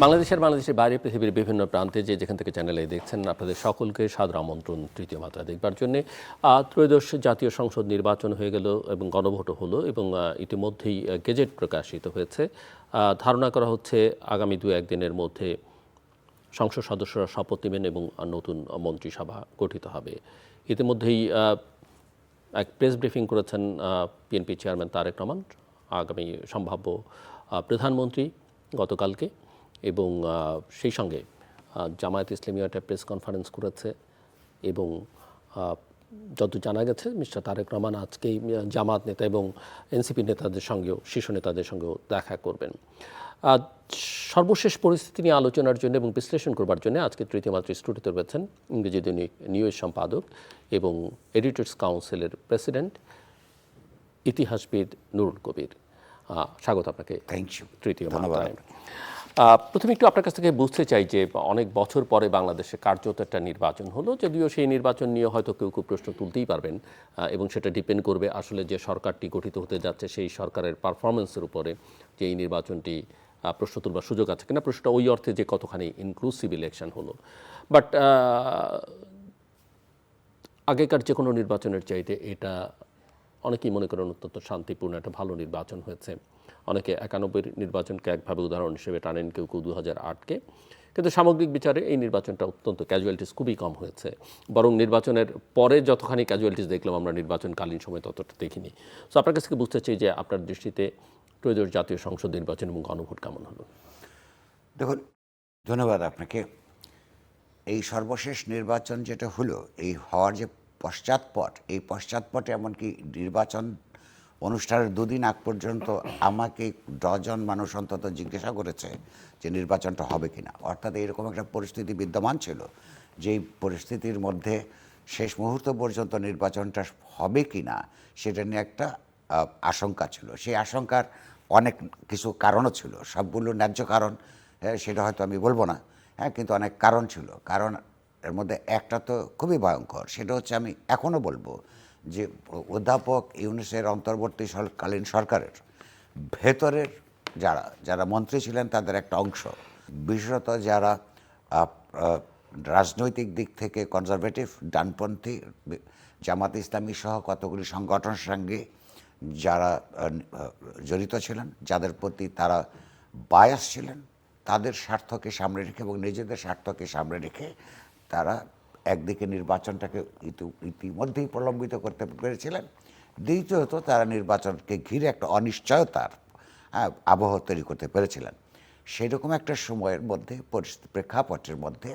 বাংলাদেশের বাইরে পৃথিবীর বিভিন্ন প্রান্তে যেখান থেকে চ্যানেলে দেখছেন আপনাদের সকলকে সাদর আমন্ত্রণ তৃতীয় মাত্রা দেখবার জন্য। ত্রয়োদশ জাতীয় সংসদ নির্বাচন হয়ে গেল এবং গণভোটও হলো এবং ইতিমধ্যেই গেজেট প্রকাশিত হয়েছে। ধারণা করা হচ্ছে আগামী 2-1 দিনের মধ্যে সংসদ সদস্যরা শপথ নেবেন এবং নতুন মন্ত্রিসভা গঠিত হবে। ইতিমধ্যেই এক প্রেস ব্রিফিং করেছেন বিএনপি চেয়ারম্যান তারেক রহমান, আগামী সম্ভাব্য প্রধানমন্ত্রী, গতকালকে। এবং সেই সঙ্গে জামায়াত ইসলামী একটা প্রেস কনফারেন্স করেছে এবং যত জানা গেছে মিস্টার তারেক রহমান আজকেই জামাত নেতা এবং এনসিপি নেতাদের সঙ্গেও, শীর্ষ নেতাদের সঙ্গেও দেখা করবেন। সর্বশেষ পরিস্থিতি নিয়ে আলোচনার জন্য এবং বিশ্লেষণ করবার জন্য আজকে তৃতীয় মাত্রা স্টুডিওতে রয়েছেন ইংরেজি দৈনিক নিউজ সম্পাদক এবং এডিটর্স কাউন্সিলের প্রেসিডেন্ট ইতিহাসবিদ নুরুল কবির। স্বাগত আপনাকে। Thank you. তৃতীয় মাত্রায় প্রথমে একটু আপনার কাছ থেকে বুঝতে চাই যে অনেক বছর পরে বাংলাদেশে কার্যত একটা নির্বাচন হলো, যদিও সেই নির্বাচন নিয়ে হয়তো কেউ প্রশ্ন তুলতেই পারবেন এবং সেটা ডিপেন্ড করবে আসলে যে সরকারটি গঠিত হতে যাচ্ছে সেই সরকারের পারফরমেন্সের উপরে, যে এই নির্বাচনটি প্রশ্ন তুলবার সুযোগ আছে কিনা, প্রশ্নটা ওই অর্থে যে কতখানি ইনক্লুসিভ ইলেকশন হলো। বাট আগেকার যে কোনো নির্বাচনের চাইতে এটা অনেকেই মনে করেন অত্যন্ত শান্তিপূর্ণ একটা ভালো নির্বাচন হয়েছে। অনেকে 91 নির্বাচনকে একভাবে উদাহরণ হিসেবে টানেন, কেউ 2008-কে। কিন্তু সামগ্রিক বিচারে এই নির্বাচনটা অত্যন্ত ক্যাজুয়ালিটিস খুবই কম হয়েছে, বরং নির্বাচনের পরে যতখানি ক্যাজুয়ালিটিস দেখলাম আমরা নির্বাচনকালীন সময় ততটা দেখিনি। সো আপনার কাছে বুঝতে চাই যে আপনার দৃষ্টিতে ত্রয়োদশ জাতীয় সংসদ নির্বাচন এবং গণভোট কেমন হলো? দেখুন, ধন্যবাদ আপনাকে। এই সর্বশেষ নির্বাচন যেটা হলো, এই হওয়ার যে পশ্চাৎপট, এই পশ্চাৎপটে এমনকি নির্বাচন অনুষ্ঠানের 2 দিন আগ পর্যন্ত আমাকে ডজন মানুষ অন্তত জিজ্ঞাসা করেছে যে নির্বাচনটা হবে কিনা। অর্থাৎ এরকম একটা পরিস্থিতি বিদ্যমান ছিল, যেই পরিস্থিতির মধ্যে শেষ মুহূর্ত পর্যন্ত নির্বাচনটা হবে কিনা সেটা নিয়ে একটা আশঙ্কা ছিল। সেই আশঙ্কার অনেক কিছু কারণও ছিল, সবগুলো ন্যায্য কারণ সেটা হয়তো আমি বলবো না, কিন্তু অনেক কারণ ছিল। কারণ এর মধ্যে একটা তো খুবই ভয়ঙ্কর, সেটা হচ্ছে আমি এখনও বলবো যে অধ্যাপক ইউনূসের অন্তর্বর্তীকালীন সরকারের ভেতরের যারা যারা মন্ত্রী ছিলেন তাদের একটা অংশ, বিশেষত যারা রাজনৈতিক দিক থেকে কনজারভেটিভ, ডানপন্থী, জামাত ইসলামী সহ কতগুলি সংগঠনের সঙ্গে যারা জড়িত ছিলেন, যাদের প্রতি তারা বায়াস ছিলেন, তাদের স্বার্থকে সামনে রেখে এবং নিজেদের স্বার্থকে সামনে রেখে তারা একদিকে নির্বাচনটাকে ইতিমধ্যেই প্রলম্বিত করতে পেরেছিলেন, দ্বিতীয়ত তারা নির্বাচনকে ঘিরে একটা অনিশ্চয়তার আবহ তৈরি করতে পেরেছিলেন। সেরকম একটা সময়ের মধ্যে, প্রেক্ষাপটের মধ্যে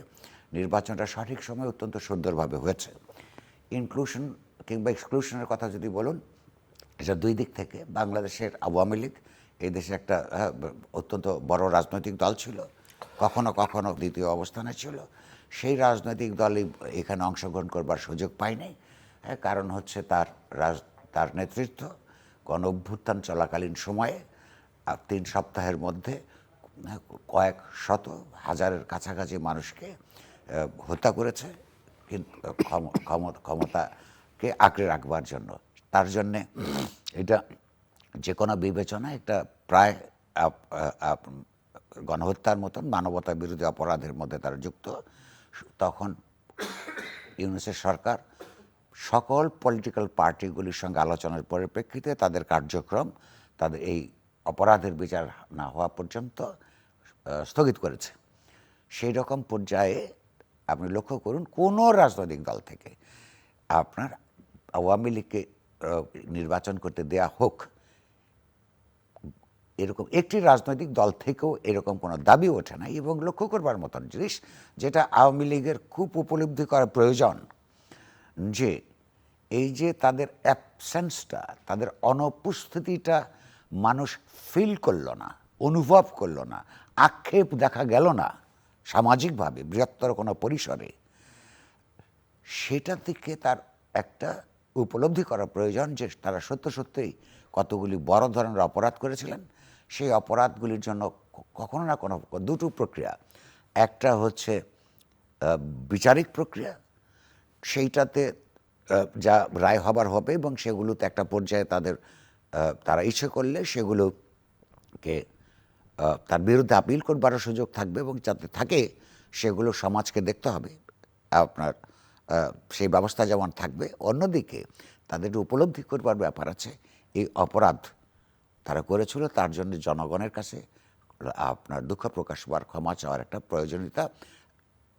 নির্বাচনটা সঠিক সময়ে অত্যন্ত সুন্দরভাবে হয়েছে। ইনক্লুশন কিংবা এক্সক্লুশনের কথা যদি বলুন, এটা 2 দিক থেকে। বাংলাদেশের আওয়ামী লীগ এই দেশে একটা অত্যন্ত বড় রাজনৈতিক দল ছিল, কখনো কখনো দ্বিতীয় অবস্থানে ছিল। সেই রাজনৈতিক দলই এখানে অংশগ্রহণ করবার সুযোগ পায়নি। কারণ হচ্ছে তার নেতৃত্ব গণ অভ্যুত্থান চলাকালীন সময়ে 3 সপ্তাহের মধ্যে কয়েক শত হাজারের কাছাকাছি মানুষকে হত্যা করেছে, কিন্তু ক্ষমতাকে আঁকড়ে রাখবার জন্য। তার জন্যে এটা যে কোনো বিবেচনা একটা প্রায় গণহত্যার মতন মানবতা বিরোধী অপরাধের মধ্যে তারা যুক্ত। তখন ইউনূসের সরকার সকল পলিটিক্যাল পার্টিগুলির সঙ্গে আলোচনার পরিপ্রেক্ষিতে তাদের কার্যক্রম, তাদের এই অপরাধের বিচার না হওয়া পর্যন্ত স্থগিত করেছে। সেই রকম পর্যায়ে আপনি লক্ষ্য করুন, কোনো রাজনৈতিক দল থেকে আপনার আওয়ামী লীগকে নির্বাচন করতে দেয়া হোক, এরকম একটি রাজনৈতিক দল থেকেও এরকম কোনো দাবি ওঠে না। এবং লক্ষ্য করবার মতন জিনিস, যেটা আওয়ামী লীগের খুব উপলব্ধি করা প্রয়োজন, যে এই যে তাদের অ্যাবসেন্সটা, তাদের অনুপস্থিতিটা মানুষ ফিল করল না, অনুভব করল না, আক্ষেপ দেখা গেল না সামাজিকভাবে বৃহত্তর কোনো পরিসরে, সেটা থেকে তার একটা উপলব্ধি করা প্রয়োজন যে তারা সত্য সত্যিই কতগুলি বড় ধরনের অপরাধ করেছিলেন। সেই অপরাধগুলির জন্য কখনো না কোনো দুটো প্রক্রিয়া, একটা হচ্ছে বিচারিক প্রক্রিয়া, সেইটাতে যা রায় হবার হবে এবং সেগুলোতে একটা পর্যায়ে তারা ইচ্ছে করলে সেগুলোকে তার বিরুদ্ধে আপিল করবারও সুযোগ থাকবে, এবং যাতে থাকে সেগুলো সমাজকে দেখতে হবে। আপনার সেই ব্যবস্থা যেমন থাকবে, অন্যদিকে তাদের উপলব্ধি করবার ব্যাপার আছে এই অপরাধ তারা করেছিল, তার জন্য জনগণের কাছে আপনার দুঃখ প্রকাশ হওয়ার, ক্ষমা চাওয়ার একটা প্রয়োজনীয়তা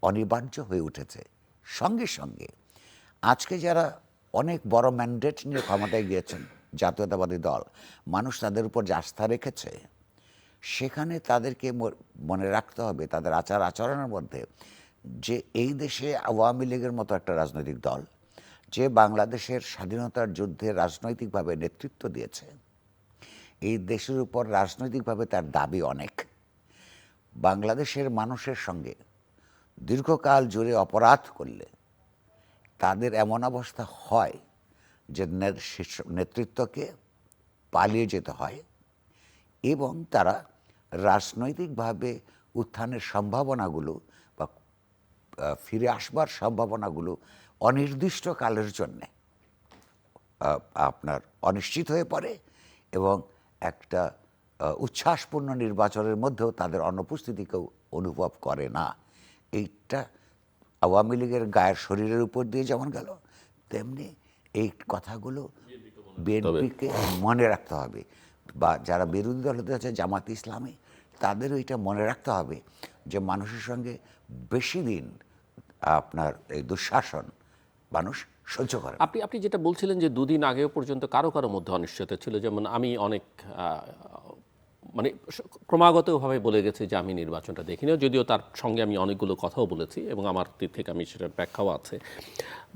অনিবার্য হয়ে উঠেছে। সঙ্গে সঙ্গে আজকে যারা অনেক বড় ম্যান্ডেট নিয়ে ক্ষমতায় গিয়েছেন, জাতীয়তাবাদী দল, মানুষ তাদের উপর যে আস্থা রেখেছে, সেখানে তাদেরকে মনে রাখতে হবে তাদের আচার আচরণের মধ্যে যে এই দেশে আওয়ামী লীগের মতো একটা রাজনৈতিক দল, যে বাংলাদেশের স্বাধীনতার যুদ্ধে রাজনৈতিকভাবে নেতৃত্ব দিয়েছে, এই দেশের উপর রাজনৈতিকভাবে তার দাবি অনেক, বাংলাদেশের মানুষের সঙ্গে দীর্ঘকাল জুড়ে অপরাধ করলে তাদের এমন অবস্থা হয় যে নেতৃত্বকে পালিয়ে যেতে হয়, এবং তারা রাজনৈতিকভাবে উত্থানের সম্ভাবনাগুলো বা ফিরে আসবার সম্ভাবনাগুলো অনির্দিষ্টকালের জন্যে আপনার অনিশ্চিত হয়ে পড়ে, এবং একটা উচ্ছ্বাসপূর্ণ নির্বাচনের মধ্যেও তাদের অনুপস্থিতি কেউ অনুভব করে না। এইটা আওয়ামী লীগের গায়ের শরীরের উপর দিয়ে যেমন গেল, তেমনি এই কথাগুলো বিএনপিকে মনে রাখতে হবে, বা যারা বিরোধী দল হতে আছে জামাত ইসলামী, তাদেরও এটা মনে রাখতে হবে যে মানুষের সঙ্গে বেশি দিন আপনার এই দুঃশাসন মানুষ সহ্য করে। আপনি যেটা বলছিলেন যে দুদিন আগেও পর্যন্ত কারো কারো মধ্যে অনিশ্চয়তা ছিল, যেমন আমি অনেক মানে ক্রমাগতভাবে বলে গেছি যে আমি নির্বাচনটা দেখিনি, যদিও তার সঙ্গে আমি অনেকগুলো কথাও বলেছি এবং আমার দিক থেকে আমি সেটার ব্যাখ্যাও আছে।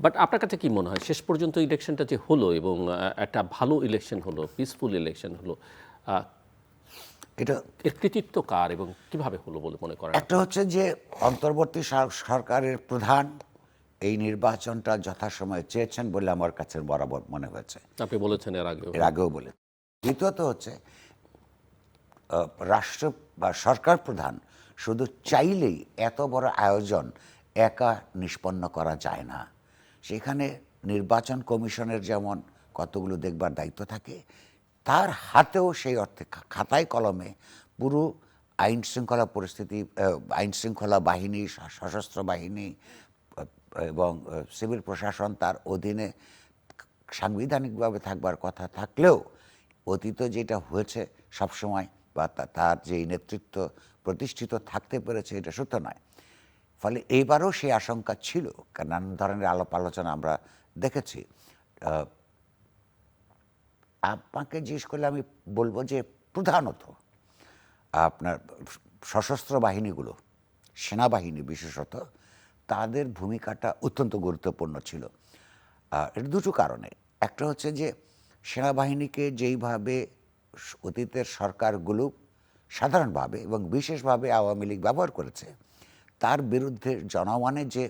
বাট আপনার কাছে কি মনে হয় শেষ পর্যন্ত ইলেকশনটা যে হলো এবং একটা ভালো ইলেকশন হলো, পিসফুল ইলেকশন হলো, এটা এর কৃতিত্ব কার এবং কিভাবে হলো বলে মনে করেন? একটা হচ্ছে যে অন্তর্বর্তী সরকারের প্রধান এই নির্বাচনটা যথাসময়ে চেয়েছেন বলে আমার কাছে বরাবর মনে হয়েছে, আপনি বলেছেন এর আগেও বলে। দ্বিতীয়ত হচ্ছে রাষ্ট্র বা সরকার প্রধান শুধু চাইলেই এত বড় আয়োজন একা নিষ্পন্ন করা যায় না। সেখানে নির্বাচন কমিশনের যেমন কতগুলো দেখবার দায়িত্ব থাকে, তার হাতেও সেই অর্থে খাতায় কলমে পুরো আইন শৃঙ্খলা পরিস্থিতি, আইন শৃঙ্খলা বাহিনী, সশস্ত্র বাহিনী এবং সিভিল প্রশাসন তার অধীনে সাংবিধানিকভাবে থাকবার কথা থাকলেও অতীত যেটা হয়েছে সবসময়, বা তার যেই নেতৃত্ব প্রতিষ্ঠিত থাকতে পেরেছে, এটা সত্য নয়। ফলে এইবারও সেই আশঙ্কা ছিল, কারণ নানান ধরনের আলাপ আলোচনা আমরা দেখেছি। আপনাকে জিজ্ঞেস করলে আমি বলবো যে প্রধানত আপনার সশস্ত্র বাহিনীগুলো, সেনাবাহিনী বিশেষত, তাদের ভূমিকাটা অত্যন্ত গুরুত্বপূর্ণ ছিল। এর দুটো কারণে। একটা হচ্ছে যে সেনাবাহিনীকে যেইভাবে অতীতের সরকারগুলো সাধারণভাবে এবং বিশেষভাবে আওয়ামী লীগ ব্যবহার করেছে, তার বিরুদ্ধে জনমনে যে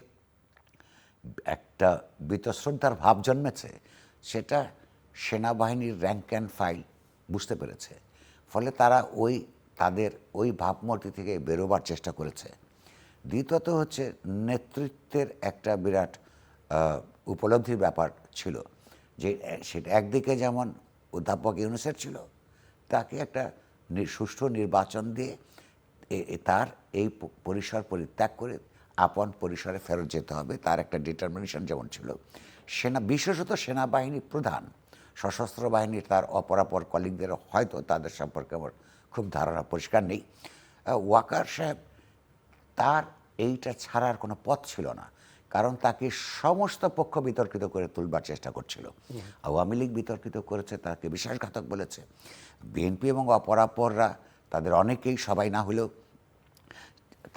একটা বীতশ্রদ্ধার ভাব জন্মেছে, সেটা সেনাবাহিনীর র্যাঙ্ক অ্যান্ড ফাইল বুঝতে পেরেছে। ফলে তারা তাদের ওই ভাবমূর্তি থেকে বেরোবার চেষ্টা করেছে। দ্বিতীয়ত হচ্ছে নেতৃত্বের একটা বিরাট উপলব্ধির ব্যাপার ছিল, যে সেটা একদিকে যেমন অধ্যাপক ইউনূসের ছিল, তাকে একটা সুষ্ঠু নির্বাচন দিয়ে তার এই পরিসর পরিত্যাগ করে আপন পরিসরে ফেরত যেতে হবে, তার একটা ডিটারমিনেশন যেমন ছিল। বিশেষত সেনাবাহিনী প্রধান, সশস্ত্র বাহিনীর তার অপরাপর কলিগদের হয়তো তাদের সম্পর্কে আমার খুব ধারণা পরিষ্কার নেই। ওয়াকার সাহেব, তার এইটা ছাড়ার কোনো পথ ছিল না, কারণ তাকে সমস্ত পক্ষ বিতর্কিত করে তুলবার চেষ্টা করছিল। আওয়ামী লীগ বিতর্কিত করেছে, তাকে বিশ্বাসঘাতক বলেছে। বিএনপি এবং অপরাপররা, তাদের অনেকেই, সবাই না হলেও,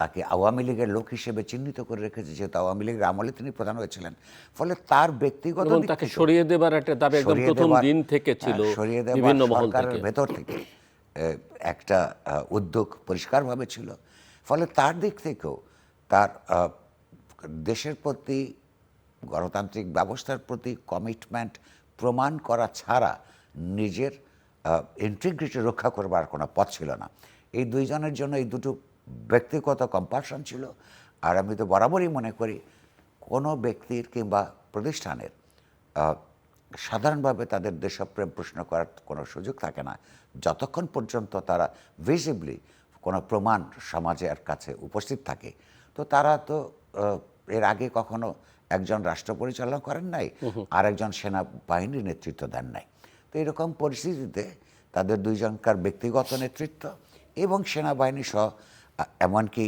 তাকে আওয়ামী লীগের লোক হিসেবে চিহ্নিত করে রেখেছে, যেহেতু আওয়ামী লীগের আমলে তিনি প্রধান হয়েছিলেন। ফলে তার ব্যক্তিগত তাকে সরিয়ে দেবার একটা দাবি একদম প্রথম দিন থেকে ছিল, বিভিন্ন মহল থেকে, ভেতর থেকে একটা উদ্যোগ পরিষ্কারভাবে ছিল। ফলে তার দিক থেকেও তার দেশের প্রতি, গণতান্ত্রিক ব্যবস্থার প্রতি কমিটমেন্ট প্রমাণ করা ছাড়া নিজের ইন্টিগ্রিটি রক্ষা করবার কোনো পথ ছিল না। এই দুইজনের জন্য এই দুটো ব্যক্তিগত কম্পালশন ছিল। আর আমি তো বরাবরই মনে করি কোনো ব্যক্তির কিংবা প্রতিষ্ঠানের সাধারণভাবে তাদের দেশপ্রেম প্রশ্ন করার কোনো সুযোগ থাকে না যতক্ষণ পর্যন্ত তারা ভিজিবলি কোনো প্রমাণ সমাজের কাছে উপস্থিত থাকে, তো তারা তো এর আগে কখনো একজন রাষ্ট্র পরিচালনা করেন নাই, আর একজন সেনাবাহিনীর নেতৃত্ব দেন নাই। তো এরকম পরিস্থিতিতে তাদের দুইজনকার ব্যক্তিগত নেতৃত্ব এবং সেনাবাহিনী সহ এমনকি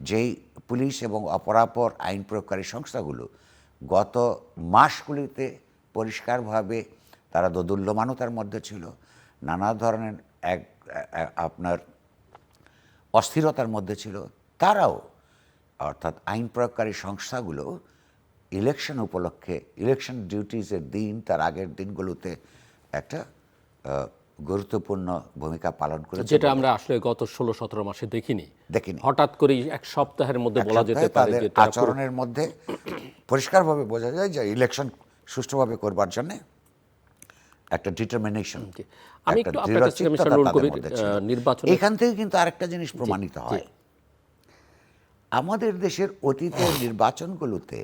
যেই পুলিশ এবং অপরাপর আইন প্রয়োগকারী সংস্থাগুলো গত মাসগুলিতে পরিষ্কারভাবে তারা দোদুল্যমানতার মধ্যে ছিল, নানা ধরনের আপনার অস্থিরতার মধ্যে ছিল, তারাও অর্থাৎ আইন প্রয়োগকারী সংস্থাগুলো ইলেকশন উপলক্ষে, ইলেকশন ডিউটিজের দিন, তার আগের দিনগুলোতে একটা গুরুত্বপূর্ণ ভূমিকা পালন করেছে, যেটা আমরা আসলে গত 16-17 মাসে দেখিনি। হঠাৎ করেই এক সপ্তাহের মধ্যে বলা যেতে পারে যে আচরণের মধ্যে পরিষ্কারভাবে বোঝা যায় যে ইলেকশন সুষ্ঠুভাবে করবার জন্য একটা ডিটারমিনেশন, আমি একটু আপনার কাছে মিস্টার নুরুল কবির নির্বাচন, এখান থেকে কিন্তু আরেকটা জিনিস প্রমাণিত হয়, আমাদের দেশের অতীতের নির্বাচনগুলোতে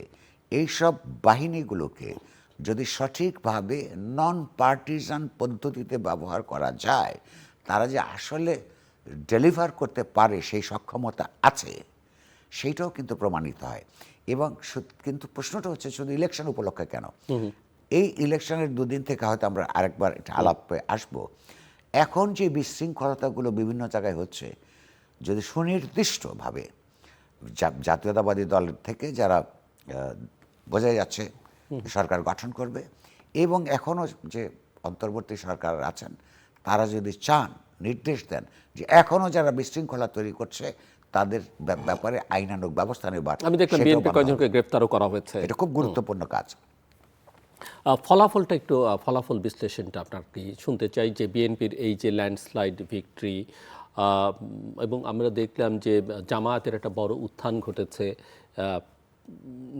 এইসব বাহিনীগুলোকে যদি সঠিকভাবে নন পার্টিজান পদ্ধতিতে ব্যবহার করা যায়, তারা যে আসলে ডেলিভার করতে পারে সেই সক্ষমতা আছে, সেইটাও কিন্তু প্রমাণিত হয়। এবং কিন্তু প্রশ্নটা হচ্ছে শুধু ইলেকশন উপলক্ষে কেন, এই ইলেকশনের দুদিন থেকে হয়তো আমরা আরেকবার এটা আলাপে আসবো, এখন যে বিশৃঙ্খলতাগুলো বিভিন্ন জায়গায় হচ্ছে, যদি সুনির্দিষ্টভাবে জাতীয়তাবাদী দল থেকে যারা বোঝা যাচ্ছে সরকার গঠন করবে, এবং এখনও যে অন্তর্বর্তী সরকার আছেন তারা যদি চান, নির্দেশ দেন যে এখনও যারা বিশৃঙ্খলা তৈরি করছে তাদের ব্যাপারে আইনানুগ ব্যবস্থা নেবার, আমি দেখলাম বিএনপি কয়েকজনকে গ্রেফতারও করা হয়েছে। এটা খুব গুরুত্বপূর্ণ কাজ। ফলাফলটা একটু ফলাফল বিশ্লেষণটা আপনার কি শুনতে চাই, যে বিএনপির এই যে ল্যান্ডস্লাইড ভিক্টরি, এবং আমরা দেখলাম যে জামায়াতের একটা বড় উত্থান ঘটেছে,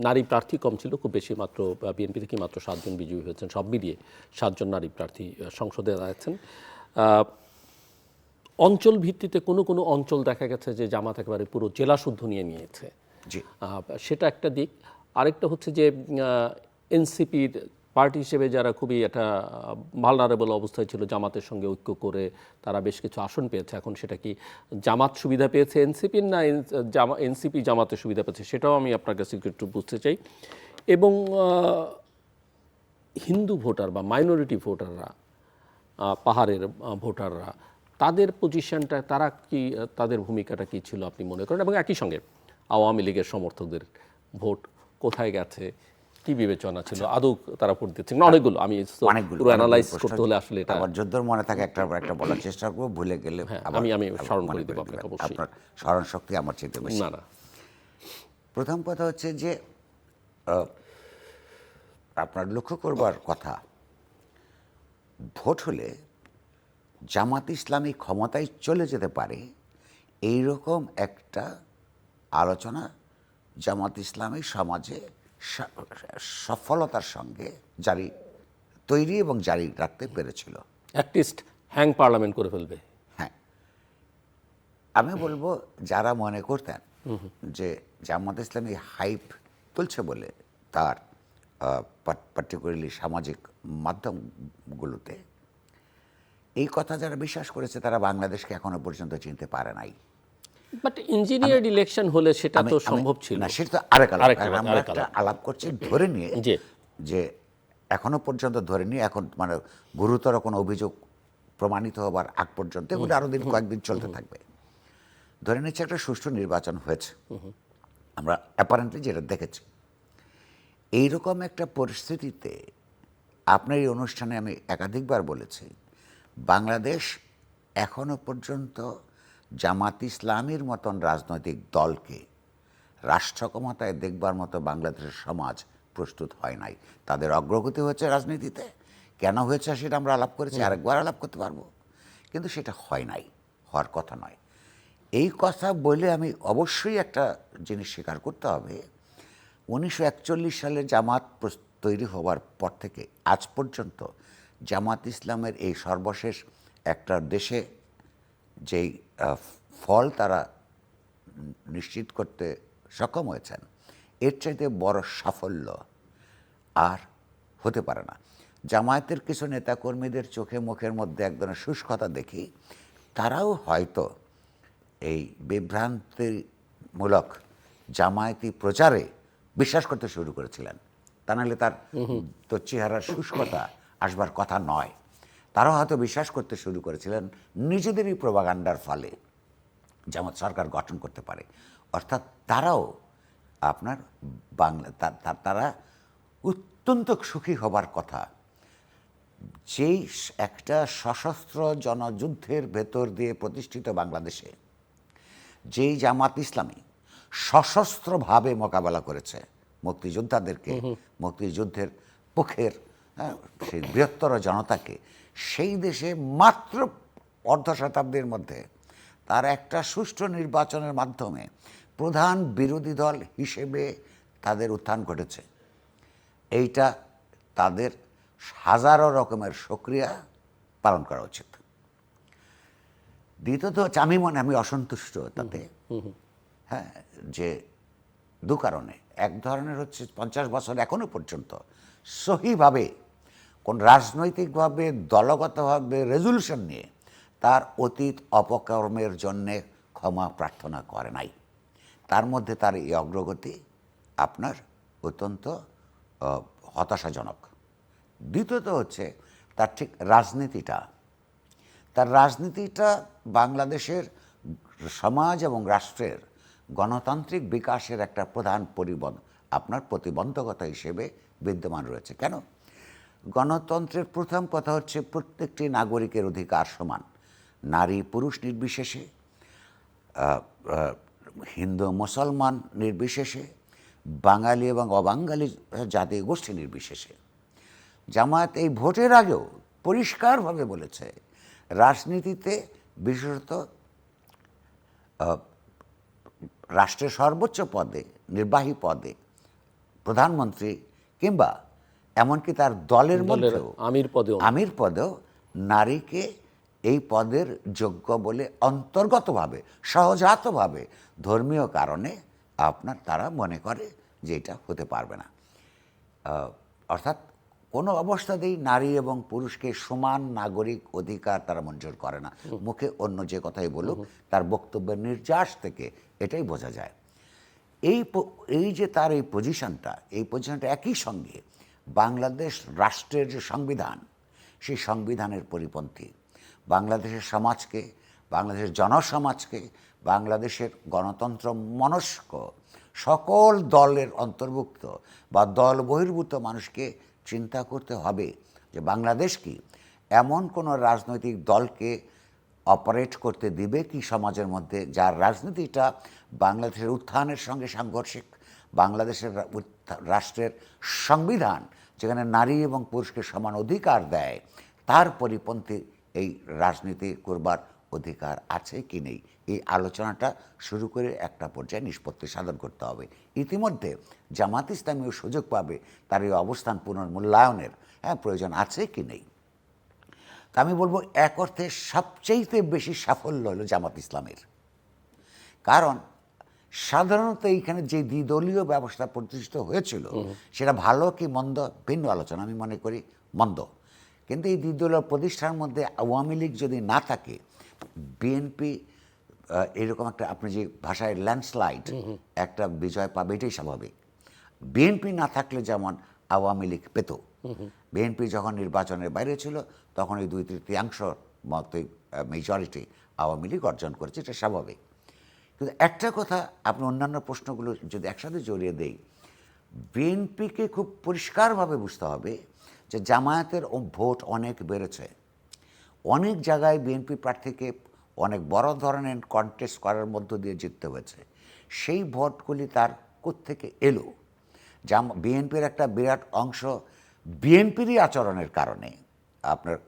নারী প্রার্থী কম ছিল, খুব বেশি মাত্র বিএনপি থেকে মাত্র 7 জন বিজয়ী হয়েছেন, সব মিলিয়ে 7 জন নারী প্রার্থী সংসদে আছেন। অঞ্চল ভিত্তিতে কোনো কোনো অঞ্চল দেখা গেছে যে জামাত একেবারে পুরো জেলা শুদ্ধ নিয়ে নিয়েছে, সেটা একটা দিক। আরেকটা হচ্ছে যে এনসিপির পার্টি হিসেবে যারা খুবই একটা ভালনারেবল অবস্থায় ছিল, জামাতের সঙ্গে ঐক্য করে তারা বেশ কিছু আসন পেয়েছে। এখন সেটা কি জামাত সুবিধা পেয়েছে এনসিপির, না এনসিপি জামাতের সুবিধা পেয়েছে, সেটাও আমি আপনার কাছে একটু বুঝতে চাই। এবং হিন্দু ভোটার বা মাইনরিটি ভোটাররা, পাহাড়ের ভোটাররা, তাদের পজিশনটা, তারা কি, তাদের ভূমিকাটা কি ছিল আপনি মনে করেন? এবং একই সঙ্গে আওয়ামী লীগের সমর্থকদের ভোট কোথায় গেছে, কি বিবেচনা ছিল, আদৌ তারা ভোট দিচ্ছেন? অনেকগুলো, আমি পুরো অ্যানালাইজ করতে হলে আসলে এটা আমার যদ্দূর মনে থাকে একটা বলার চেষ্টা করবো, ভুলে গেলে আমি স্মরণ করে দেব আপনাকে। অবশ্যই আপনার স্মরণ শক্তি আমার চেয়ে বেশি। না না, প্রথম কথা হচ্ছে যে আপনার লক্ষ্য করবার কথা, ভোট হলে জামাত ইসলামী ক্ষমতায় চলে যেতে পারে এইরকম একটা আলোচনা জামাত ইসলামী সমাজে সফলতার সঙ্গে তৈরি এবং জারি রাখতে পেরেছিল। অ্যাটলিস্ট হ্যাং পার্লামেন্ট করে ফেলবে। হ্যাঁ, আমি বলবো যারা মনে করতেন যে জামাত ইসলামী হাইপ তুলছে বলে তার পার্টিকুলারলি সামাজিক মাধ্যমগুলোতে, এই কথা যারা বিশ্বাস করেছে তারা বাংলাদেশকে এখনো পর্যন্ত চিনতে পারে নাই। বাট ইঞ্জিনিয়ার্ড ইলেকশন হলে সেটা তো সম্ভব ছিল না, সেটা তো আমরা একটা আলাপ করছি ধরে নিয়ে, যে এখনো পর্যন্ত ধরে নিয়ে, এখন মানে গুরুতর কোনো অভিযোগ প্রমাণিত হবার আগ পর্যন্ত, এগুলো আরো কয়েকদিন চলতে থাকবে। ধরে নিচ্ছে একটা সুষ্ঠু নির্বাচন হয়েছে, আমরা অ্যাপারেন্টলি যেটা দেখেছি। এইরকম একটা পরিস্থিতিতে আপনার এই অনুষ্ঠানে আমি একাধিকবার বলেছি, বাংলাদেশ এখনো পর্যন্ত জামাত ইসলামীর মতন রাজনৈতিক দলকে রাষ্ট্র ক্ষমতায় দেখবার মতো বাংলাদেশের সমাজ প্রস্তুত হয় নাই। তাদের অগ্রগতি হয়েছে রাজনীতিতে, কেন হয়েছে সেটা আমরা আলাপ করেছি, আরেকবার আলাপ করতে পারবো, কিন্তু সেটা হয় নাই, হওয়ার কথা নয়। এই কথা বলে আমি অবশ্যই একটা জিনিস স্বীকার করতে হবে, 1941 সালে জামাত তৈরি হওয়ার পর থেকে আজ পর্যন্ত জামাত ইসলামের এই সর্বশেষ একটা দেশে যেই ফল তারা নিশ্চিত করতে সক্ষম হয়েছেন, এর চাইতে বড় সাফল্য আর হতে পারে না। জামায়াতের কিছু নেতাকর্মীদের চোখে মুখের মধ্যে এক ধরনের শুষ্কতা দেখি, তারাও হয়তো এই বিভ্রান্তিমূলক জামায়াতি প্রচারে বিশ্বাস করতে শুরু করেছিলেন। তা নাহলে তার তো চেহারার শুষ্কতা আসবার কথা নয়। তারাও হয়তো বিশ্বাস করতে শুরু করেছিলেন নিজেদেরই প্রোপাগান্ডার ফলে জামাত সরকার গঠন করতে পারে। অর্থাৎ তারাও আপনার বাংলা তারা অত্যন্ত সুখী হবার কথা যেই একটা সশস্ত্র জনযুদ্ধের ভেতর দিয়ে প্রতিষ্ঠিত বাংলাদেশে যেই জামাত ইসলামী সশস্ত্রভাবে মোকাবেলা করেছে মুক্তিযোদ্ধাদেরকে, মুক্তিযুদ্ধের পক্ষের সেই বৃহত্তর জনতাকে, সেই দেশে মাত্র অর্ধ শতাব্দীর মধ্যে তার একটা সুষ্ঠু নির্বাচনের মাধ্যমে প্রধান বিরোধী দল হিসেবে তাদের উত্থান ঘটেছে। এইটা তাদের হাজারো রকমের সক্রিয়া পালন করা উচিত। দ্বিতীয়ত হচ্ছে আমি অসন্তুষ্ট তাতে, হ্যাঁ, যে দু কারণে। এক ধরনের হচ্ছে 50 বছর এখনো পর্যন্ত সহিভাবে কোন রাজনৈতিকভাবে দলগতভাবে রেজলিউশন নিয়ে তার অতীত অপকর্মের জন্যে ক্ষমা প্রার্থনা করে নাই। তার মধ্যে তার এই অগ্রগতি আপনার অত্যন্ত হতাশাজনক। দ্বিতীয়ত হচ্ছে তার ঠিক রাজনীতিটা বাংলাদেশের সমাজ এবং রাষ্ট্রের গণতান্ত্রিক বিকাশের একটা প্রধান প্রতিবন্ধকতা হিসেবে বিদ্যমান রয়েছে। কেন? গণতন্ত্রের প্রথম কথা হচ্ছে প্রত্যেকটি নাগরিকের অধিকার সমান, নারী পুরুষ নির্বিশেষে, হিন্দু মুসলমান নির্বিশেষে, বাঙালি এবং অবাঙালি জাতি গোষ্ঠী নির্বিশেষে। জামায়াত এই ভোটের আগেও পরিষ্কারভাবে বলেছে রাজনীতিতে, বিশেষত রাষ্ট্রের সর্বোচ্চ পদে, নির্বাহী পদে, প্রধানমন্ত্রী কিংবা এমনকি তার দলের মধ্যেও আমির পদেও নারীকে এই পদের যোগ্য বলে অন্তর্গতভাবে, সহজাতভাবে ধর্মীয় কারণে আপনার তারা মনে করে যে এটা হতে পারবে না। অর্থাৎ কোনো অবস্থাতেই নারী এবং পুরুষকে সমান নাগরিক অধিকার তারা মঞ্জুর করে না। মুখে অন্য যে কথাই বলুক, তার বক্তব্যের নির্যাস থেকে এটাই বোঝা যায়। এই যে তার এই পজিশনটা একই সঙ্গে বাংলাদেশ রাষ্ট্রের যে সংবিধান, সেই সংবিধানের পরিপন্থী। বাংলাদেশের সমাজকে, বাংলাদেশের জনসমাজকে, বাংলাদেশের গণতন্ত্র মনস্ক সকল দলের অন্তর্ভুক্ত বা দল বহির্ভূত মানুষকে চিন্তা করতে হবে যে বাংলাদেশ কি এমন কোনো রাজনৈতিক দলকে অপারেট করতে দিবে কি সমাজের মধ্যে, যার রাজনীতিটা বাংলাদেশের উত্থানের সঙ্গে সাংঘর্ষিক। বাংলাদেশের রাষ্ট্রের সংবিধান যেখানে নারী এবং পুরুষকে সমান অধিকার দেয়, তার পরিপন্থী এই রাজনীতি করবার অধিকার আছে কি নেই, এই আলোচনাটা শুরু করে একটা পর্যায়ে নিষ্পত্তি সাধন করতে হবে। ইতিমধ্যে জামাত ইসলামীও সুযোগ পাবে তার এই অবস্থান পুনর্মূল্যায়নের প্রয়োজন আছে কি নেই। তা আমি বলবো এক অর্থে সবচেয়ে বেশি সাফল্য হলো জামাত ইসলামের। কারণ সাধারণত এইখানে যে দ্বিদলীয় ব্যবস্থা প্রতিষ্ঠিত হয়েছিল সেটা ভালো কি মন্দ ভিন্ন আলোচনা, আমি মনে করি মন্দ। কিন্তু এই দ্বিদলীয় প্রতিষ্ঠার মধ্যে আওয়ামী লীগ যদি না থাকে, বিএনপি এরকম একটা, আপনি যে ভাষায় ল্যান্ডস্লাইড একটা বিজয় পাবে, এটাই স্বাভাবিক। বিএনপি না থাকলে যেমন আওয়ামী লীগ পেত, বিএনপি যখন নির্বাচনের বাইরে ছিল তখন এই 2/3 মতই মেজরিটি আওয়ামী লীগ অর্জন করেছে, এটা স্বাভাবিক। কিন্তু একটা কথা আপনি অন্যান্য প্রশ্নগুলো যদি একসাথে জড়িয়ে দেই, বিএনপিকে খুব পরিষ্কারভাবে বুঝতে হবে যে জামায়াতের ভোট অনেক বেড়েছে, অনেক জায়গায় বিএনপি প্রার্থীকে অনেক বড় ধরনের কন্টেস্ট করার মধ্য দিয়ে জিততে হয়েছে। সেই ভোটগুলি তার কোত্থেকে এলো? বিএনপির একটা বিরাট অংশ বিএনপিরই আচরণের কারণে,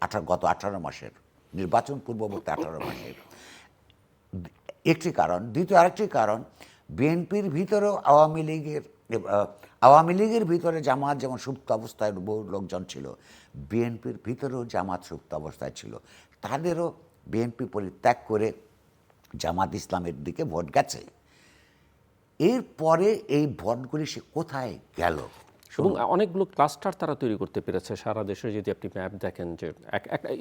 আপনার গত 18 মাসের নির্বাচন পূর্ববর্তী 18 মাসের একটি কারণ। দ্বিতীয় আরেকটি কারণ, বিএনপির ভিতরেও আওয়ামী লীগের ভিতরে জামাত যেমন সুপ্ত অবস্থায় বহু লোকজন ছিল, বিএনপির ভিতরেও জামাত সুপ্ত অবস্থায় ছিল। তাদেরও বিএনপি পরিত্যাগ করে জামাত ইসলামের দিকে ভোট গেছে। এরপরে এই ভোটগুলি সে কোথায় গেল এবং অনেকগুলো ক্লাস্টার তারা তৈরি করতে পেরেছে সারা দেশে। যদি আপনি ম্যাপ দেখেন যে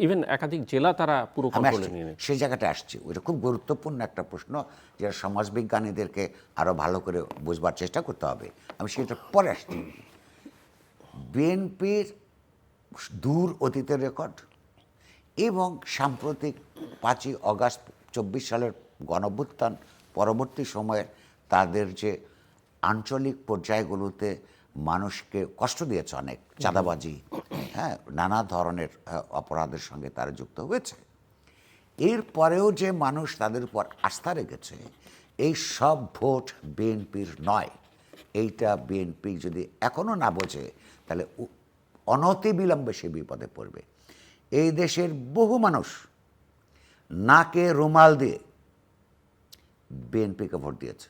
ইভেন একাধিক জেলা তারা পুরো আমি কন্ট্রোলে আসছি, নিয়ে নিয়েছে। সেই জায়গাটা আসছি। ওইটা খুব গুরুত্বপূর্ণ একটা প্রশ্ন, যেটা সমাজবিজ্ঞানীদেরকে আরো ভালো করে বুঝবার চেষ্টা করতে হবে। আমি সেটা পরে আসছি। বিএনপির দূর অতীতের রেকর্ড এবং সাম্প্রতিক 5ই অগাস্ট 24 সালের গণঅভ্যুত্থান পরবর্তী সময়ে তাদের যে আঞ্চলিক পর্যায়গুলোতে মানুষকে কষ্ট দিয়েছে, অনেক চাঁদাবাজি, হ্যাঁ, নানা ধরনের অপরাধের সঙ্গে তারা যুক্ত হয়েছে। এরপরেও যে মানুষ তাদের উপর আস্থা রেখেছে, এই সব ভোট বিএনপির নয়। এইটা বিএনপি যদি এখনো না বোঝে, তাহলে অনতিবিলম্বে সে বিপদে পড়বে। এই দেশের বহু মানুষ নাকে রুমাল দিয়ে বিএনপিকে ভোট দিয়েছে।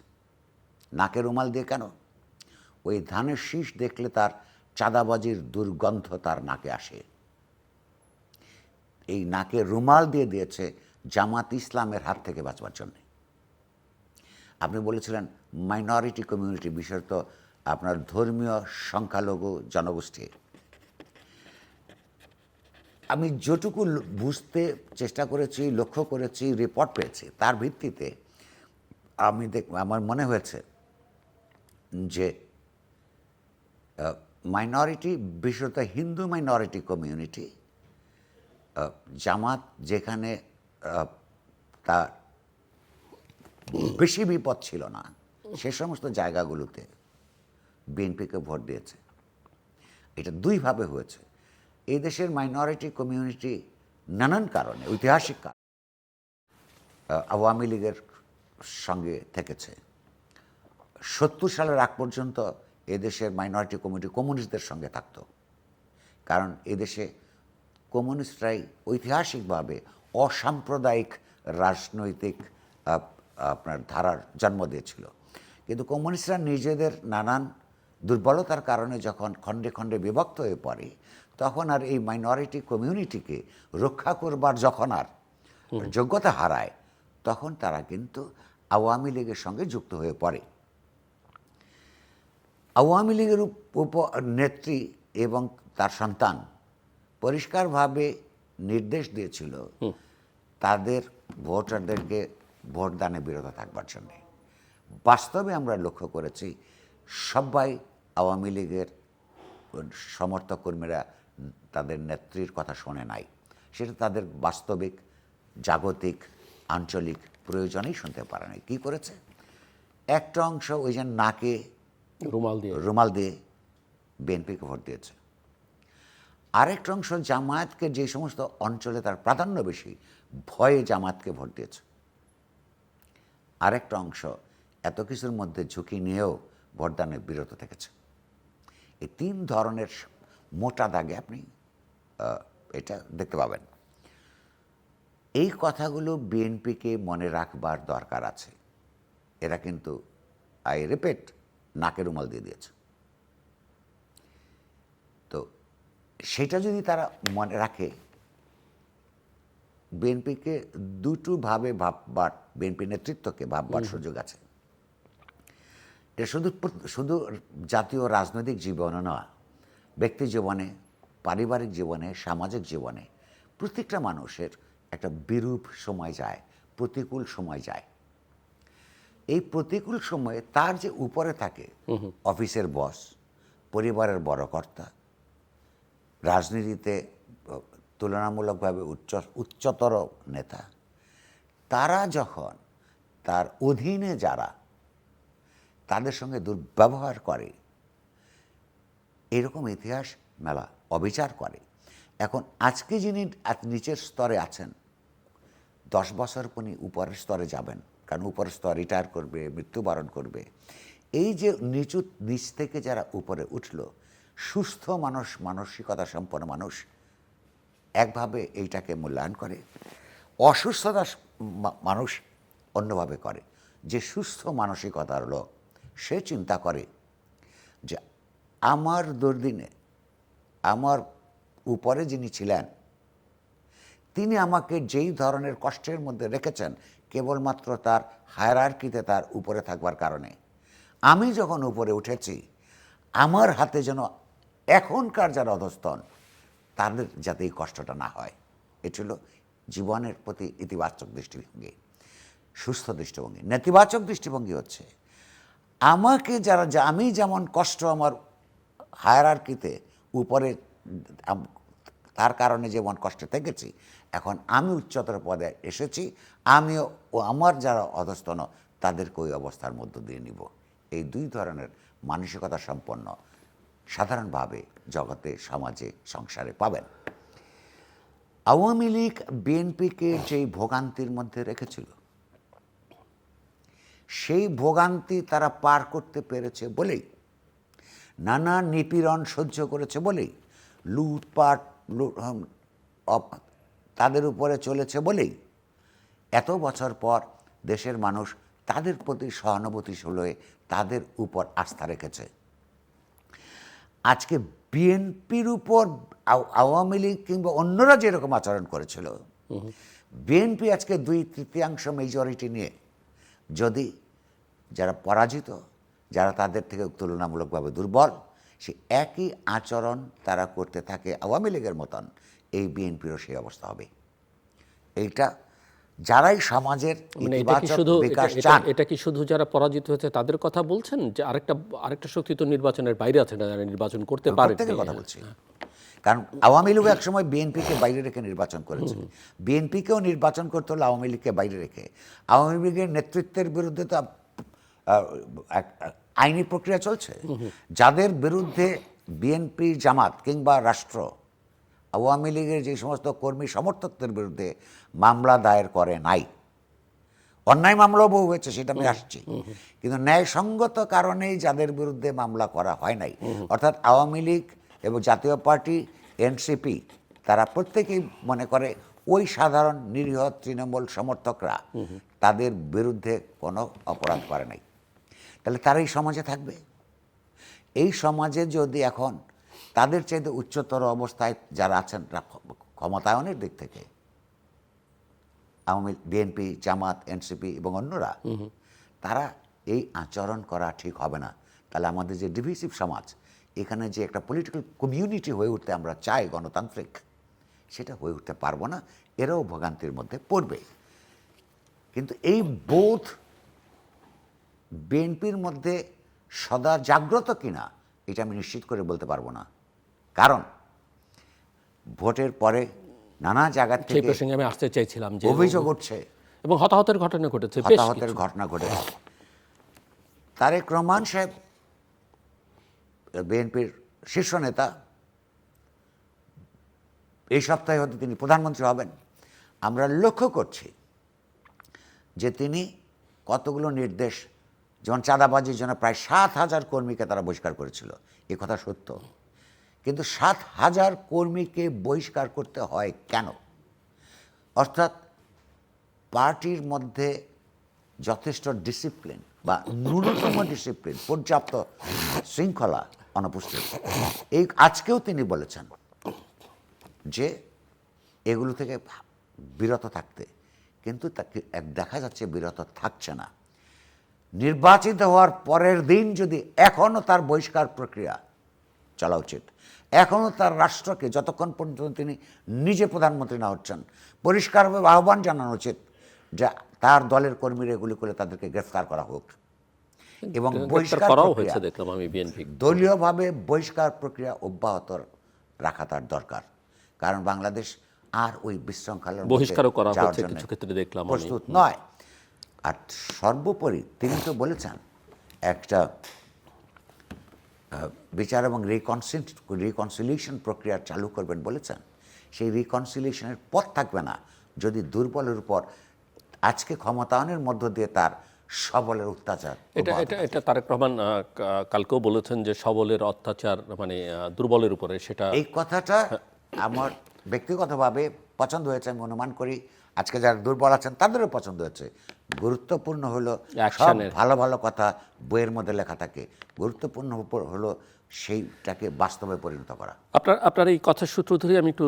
নাকে রুমাল দিয়ে কেন? ওই ধানের শীষ দেখলে তার চাঁদাবাজির দুর্গন্ধ তার নাকে আসে। এই নাকে রুমাল দিয়ে দিয়েছে জামাত ইসলামের হাত থেকে বাঁচবার জন্য। আপনি বলেছিলেন মাইনরিটি কমিউনিটি, বিশেষত আপনার ধর্মীয় সংখ্যালঘু জনগোষ্ঠী। আমি যেটুকু বুঝতে চেষ্টা করেছি, লক্ষ্য করেছি, রিপোর্ট পেয়েছি, তার ভিত্তিতে আমার মনে হয়েছে যে মাইনরিটি, বিশেষত হিন্দু মাইনরিটি কমিউনিটি, জামাত যেখানে তার বেশি বিপদ ছিল না, সে সমস্ত জায়গাগুলোতে বিএনপিকে ভোট দিয়েছে। এটা দুইভাবে হয়েছে। এই দেশের মাইনরিটি কমিউনিটি নানান কারণে, ঐতিহাসিক কারণ, আওয়ামী লীগের সঙ্গে থেকেছে। 70 সালের আগ পর্যন্ত এদেশের মাইনরিটি কমিউনিটি কমিউনিস্টদের সঙ্গে থাকত, কারণ এদেশে কমিউনিস্টরাই ঐতিহাসিকভাবে অসাম্প্রদায়িক রাজনৈতিক আপনার ধারার জন্ম দিয়েছিল। কিন্তু কমিউনিস্টরা নিজেদের নানান দুর্বলতার কারণে যখন খণ্ডে খণ্ডে বিভক্ত হয়ে পড়ে, তখন আর এই মাইনরিটি কমিউনিটিকে রক্ষা করবার যখন আর যোগ্যতা হারায়, তখন তারা কিন্তু আওয়ামী লীগের সঙ্গে যুক্ত হয়ে পড়ে। আওয়ামী লীগের নেত্রী এবং তার সন্তান পরিষ্কারভাবে নির্দেশ দিয়েছিল তাদের ভোটারদেরকে ভোটদানে বিরত থাকবার জন্যে। বাস্তবে আমরা লক্ষ্য করেছি সবাই আওয়ামী লীগের সমর্থক কর্মীরা তাদের নেত্রীর কথা শোনে নাই। সেটা তাদের বাস্তবিক জাগতিক আঞ্চলিক প্রয়োজনেই শুনতে পারে নাই। কী করেছে? একটা অংশ ওই যে নাকে রুমাল দিয়ে বিএনপিকে ভোট দিয়েছে। আরেকটা অংশ জামায়াতকে, যে সমস্ত অঞ্চলে তার প্রাধান্য বেশি, ভয়ে জামায়াতকে ভোট দিয়েছে। আরেকটা অংশ এত কিছুর মধ্যে ঝুঁকি নিয়েও ভোটদানে বিরত থেকেছে। এই 3 ধরনের মোটা দাগে আপনি এটা দেখতে পাবেন। এই কথাগুলো বিএনপিকে মনে রাখবার দরকার আছে। এরা কিন্তু, আই রিপিট, নাকে রুমাল দিয়ে দিয়েছে। তো সেটা যদি তারা মনে রাখে, বিএনপিকে দুটোভাবে ভাববার, বিএনপি নেতৃত্বকে ভাববার সুযোগ আছে। এটা শুধু জাতীয় রাজনৈতিক জীবনে নয়, ব্যক্তি জীবনে, পারিবারিক জীবনে, সামাজিক জীবনে প্রত্যেকটা মানুষের একটা বিরূপ সময় যায়, প্রতিকূল সময় যায়। এই প্রতিকূল সময়ে তার যে উপরে থাকে অফিসের বস, পরিবারের বড় কর্তা, রাজনীতিতে তুলনামূলকভাবে উচ্চতর নেতা, তারা যখন তার অধীনে যারা তাদের সঙ্গে দুর্ব্যবহার করে, এরকম ইতিহাস মেলা অবিচার করে। এখন আজকে যিনি নিচের স্তরে আছেন, 10 বছর পরই উপরের স্তরে যাবেন, কারণ উপরের স্তর রিটায়ার করবে, মৃত্যুবরণ করবে। এই যে নিচ থেকে যারা উপরে উঠল, সুস্থ মানুষ, মানসিকতা সম্পন্ন মানুষ একভাবে এইটাকে মূল্যায়ন করে, অসুস্থতা মানুষ অন্যভাবে করে। যে সুস্থ মানসিকতার লোক, সে চিন্তা করে যে আমার দুর্দিনে আমার উপরে যিনি ছিলেন, তিনি আমাকে যেই ধরনের কষ্টের মধ্যে রেখেছেন, কেবলমাত্র তার হায়ারার্কিতে, তার উপরে থাকবার কারণে, আমি যখন উপরে উঠেছি, আমার হাতে যেন এখনকার যারা অধস্তন তাদের যাতে এই কষ্টটা না হয়। এটি হলো জীবনের প্রতি ইতিবাচক দৃষ্টিভঙ্গি, সুস্থ দৃষ্টিভঙ্গি। নেতিবাচক দৃষ্টিভঙ্গি হচ্ছে আমাকে আমি যেমন কষ্ট আমার হায়ারার্কিতে উপরে তার কারণে যেমন কষ্টে থেকেছি, এখন আমি উচ্চতর পদে এসেছি, আমিও ও আমার যারা অধস্তন তাদেরকে ওই অবস্থার মধ্য দিয়ে নিব। এই দুই ধরনের মানসিকতা সম্পন্ন সাধারণভাবে জগতে, সমাজে, সংসারে পাবেন। আওয়ামী লীগ বিএনপিকে যেই ভোগান্তির মধ্যে রেখেছিল, সেই ভোগান্তি তারা পার করতে পেরেছে বলেই, নানা নিপীড়ন সহ্য করেছে বলেই, লুটপাট তাদের উপরে চলেছে বলেই এত বছর পর দেশের মানুষ তাদের প্রতি সহানুভূতিশীল হয়ে তাদের উপর আস্থা রেখেছে। আজকে বিএনপির উপর আওয়ামী লীগ কিংবা অন্যরা যেরকম আচরণ করেছিল, বিএনপি আজকে 2/3 মেজরিটি নিয়ে যদি যারা পরাজিত, যারা তাদের থেকে তুলনামূলকভাবে দুর্বল, সে একই আচরণ তারা করতে থাকে আওয়ামী লীগের মতন, এই বিএনপিরও সেই অবস্থা হবে। এইটা যারাই সমাজের ইতিবাচক বিকাশ চান। এটা কি শুধু যারা পরাজিত হয়েছে তাদের কথা বলছেন, যে আরেকটা শক্তি তো নির্বাচনের বাইরে আছে না, যারা নির্বাচন করতে পারে? প্রত্যেকের কথা বলছি, কারণ আওয়ামী লীগ একসময় বিএনপিকে বাইরে রেখে নির্বাচন করেছে। বিএনপিকেও নির্বাচন করতে হলো আওয়ামী লীগকে বাইরে রেখে। আওয়ামী লীগের নেতৃত্বের বিরুদ্ধে তো আইনি প্রক্রিয়া চলছে। যাদের বিরুদ্ধে বিএনপি, জামাত কিংবা রাষ্ট্র আওয়ামী লীগের যে সমস্ত কর্মী সমর্থকদের বিরুদ্ধে মামলা দায়ের করে নাই, অন্যায় মামলাও বহু হয়েছে, সেটা আমি আসছি, কিন্তু ন্যায়সঙ্গত কারণেই যাদের বিরুদ্ধে মামলা করা হয় নাই, অর্থাৎ আওয়ামী লীগ এবং জাতীয় পার্টি, এনসিপি, তারা প্রত্যেকেই মনে করে ওই সাধারণ নিরীহ তৃণমূল সমর্থকরা তাদের বিরুদ্ধে কোনো অপরাধ করে নাই, তাহলে তারা এই সমাজে থাকবে। এই সমাজে যদি এখন তাদের চাইতে উচ্চতর অবস্থায় যারা আছেন ক্ষমতায়নের দিক থেকে, আওয়ামী বিএনপি, জামাত, এনসিপি এবং অন্যরা, তারা এই আচরণ করা ঠিক হবে না। তাহলে আমাদের যে ডিভিসিভ সমাজ, এখানে যে একটা পলিটিক্যাল কমিউনিটি হয়ে উঠতে আমরা চাই, গণতান্ত্রিক, সেটা হয়ে উঠতে পারবো না, এরাও ভোগান্তির মধ্যে পড়বে। কিন্তু এই বোধ বিএনপির মধ্যে সদা জাগ্রত কিনা এটা আমি নিশ্চিত করে বলতে পারবো না, কারণ ভোটের পরে নানা জায়গা সেই থেকে প্রসঙ্গে আমি আসতে চাইছিলাম যে অভিযোগ উঠছে এবং হতাহতের ঘটনা ঘটেছে, বেশ হতাহতের কিছু। ঘটনা ঘটেছে। তারেক রহমান সাহেব বিএনপির শীর্ষ নেতা, এই সপ্তাহে হয়তো তিনি প্রধানমন্ত্রী হবেন। আমরা লক্ষ্য করছি যে তিনি কতগুলো নির্দেশ, যেমন চাঁদাবাজির জন্য প্রায় 7,000 কর্মীকে তারা বহিষ্কার করেছিল, এ কথা সত্য, কিন্তু 7,000 কর্মীকে বহিষ্কার করতে হয় কেন? অর্থাৎ পার্টির মধ্যে যথেষ্ট ডিসিপ্লিন বা ন্যূনতম ডিসিপ্লিন, পর্যাপ্ত শৃঙ্খলা অনুপস্থিত। এই আজকেও তিনি বলেছেন যে এগুলো থেকে বিরত থাকতে, কিন্তু তাকে দেখা যাচ্ছে বিরত থাকছে না। নির্বাচিত হওয়ার পরের দিন যদি এখনও তার বহিষ্কার প্রক্রিয়া চলা উচিত, এখনও তার রাষ্ট্রকে, যতক্ষণ পর্যন্ত তিনি নিজে প্রধানমন্ত্রী না হচ্ছেন, পরিষ্কারভাবে আহ্বান জানানো উচিত যে তার দলের কর্মীরা এগুলি করে তাদেরকে গ্রেফতার করা হোক এবং বহিষ্কার করাও হয়েছে দেখলাম আমি বিএনপি। দলীয়ভাবে বহিষ্কার প্রক্রিয়া অব্যাহত রাখা তার দরকার, কারণ বাংলাদেশ আর ওই বিশৃঙ্খলার বহিষ্কারও করা যাওয়ার হচ্ছে জন্য কিছু ক্ষেত্রে দেখলাম আমি। প্রস্তুত নয়। আর সর্বোপরি তিনি তো বলেছেন একটা বিচার এবং রিকনসিলিয়েশন প্রক্রিয়া চালু করবেন বলেছেন। সেই রিকনসিলিয়েশনের পথ থাকবে না যদি দুর্বলের উপর আজকে ক্ষমতায়নের মধ্য দিয়ে তার সবলের অত্যাচার। এটা তারেক রহমান কালকেও বলেছেন যে সবলের অত্যাচার মানে দুর্বলের উপরে, সেটা এই কথাটা আমার ব্যক্তিগতভাবে পছন্দ হয়েছে। আমি অনুমান করি আজকে যারা দুর্বল আছেন তাদেরও পছন্দ হয়েছে। গুরুত্বপূর্ণ হলো সব অ্যাকশনের। ভালো ভালো কথা বইয়ের মধ্যে লেখা থাকে, গুরুত্বপূর্ণ হলো সেইটাকে বাস্তবে পরিণত করা। আপনার এই কথার সূত্র ধরে আমি একটু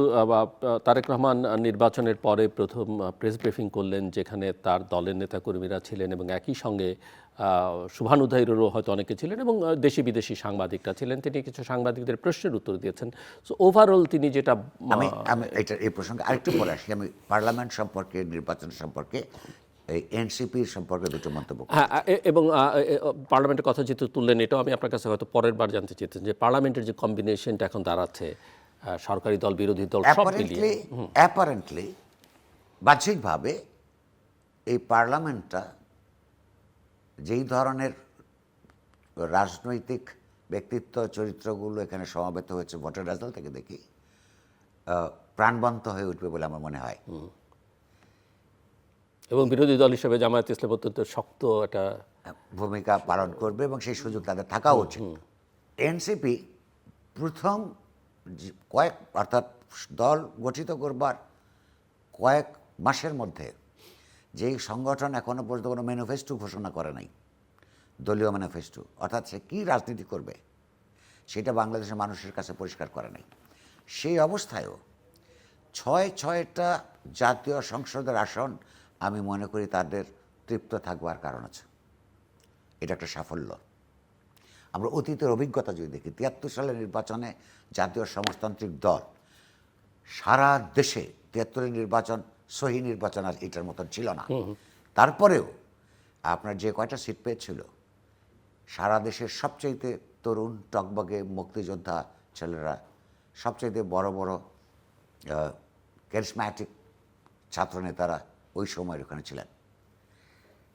তারেক রহমান নির্বাচনের পরে প্রথম প্রেস ব্রিফিং করলেন, যেখানে তার দলের নেতাকর্মীরা ছিলেন এবং একই সঙ্গে শুভানুধ্যায়ীরও হয়তো অনেকে ছিলেন এবং দেশি বিদেশি সাংবাদিকরা ছিলেন। তিনি কিছু সাংবাদিকদের প্রশ্নের উত্তর দিয়েছেন। সো ওভারঅল তিনি যেটা আমি আমি এটা এই প্রসঙ্গে আরেকটু পরে আসি। আমি পার্লামেন্ট সম্পর্কে, নির্বাচন সম্পর্কে, এই এনসিপির সম্পর্কে দুটো মন্তব্য করতে হ্যাঁ, চাই। এবং পার্লামেন্টের কথা যেহেতু তুললেন, এটাও আমি আপনার কাছে হয়তো পরের বার জানতে চেয়েছেন যে পার্লামেন্টের যে কম্বিনেশনটা এখন দাঁড়াচ্ছে, সরকারি দল বিরোধী দল সব মিলিয়ে। অ্যাপারেন্টলি বাহ্যিকভাবে এই পার্লামেন্টটা যেই ধরনের রাজনৈতিক ব্যক্তিত্ব চরিত্রগুলো এখানে সমবেত হয়েছে ভোটের রেজাল্ট থেকে দেখি প্রাণবন্ত হয়ে উঠবে বলে আমার মনে হয়। এবং বিরোধী দল হিসেবে জামায়াত ইসলাম অত্যন্ত শক্ত একটা ভূমিকা পালন করবে এবং সেই সুযোগ তাদের থাকা উচিত। এনসিপি প্রথম কয়েক, অর্থাৎ দল গঠিত করবার কয়েক মাসের মধ্যে যেই সংগঠন এখনো পর্যন্ত কোনো ম্যানিফেস্টো ঘোষণা করে নাই, দলীয় ম্যানিফেস্টো, অর্থাৎ সে কী রাজনীতি করবে সেটা বাংলাদেশের মানুষের কাছে পরিষ্কার করে নাই। সেই অবস্থায়ও 6টা জাতীয় সংসদের আসন আমি মনে করি তাদের তৃপ্ত থাকবার কারণ আছে। এটা একটা সাফল্য। আমরা অতীতের অভিজ্ঞতা যদি দেখি, 73 সালের নির্বাচনে জাতীয় সমাজতান্ত্রিক দল সারা দেশে 73-এর নির্বাচন সহি নির্বাচন আর এটার মতন ছিল না। তারপরেও আপনার যে কয়টা সিট পেয়েছিল, সারা দেশের সবচাইতে তরুণ টকবগে মুক্তিযোদ্ধা ছেলেরা, সবচাইতে বড় বড় ক্যারিসম্যাটিক ছাত্রনেতারা ওই সময়ের ওখানে ছিলেন।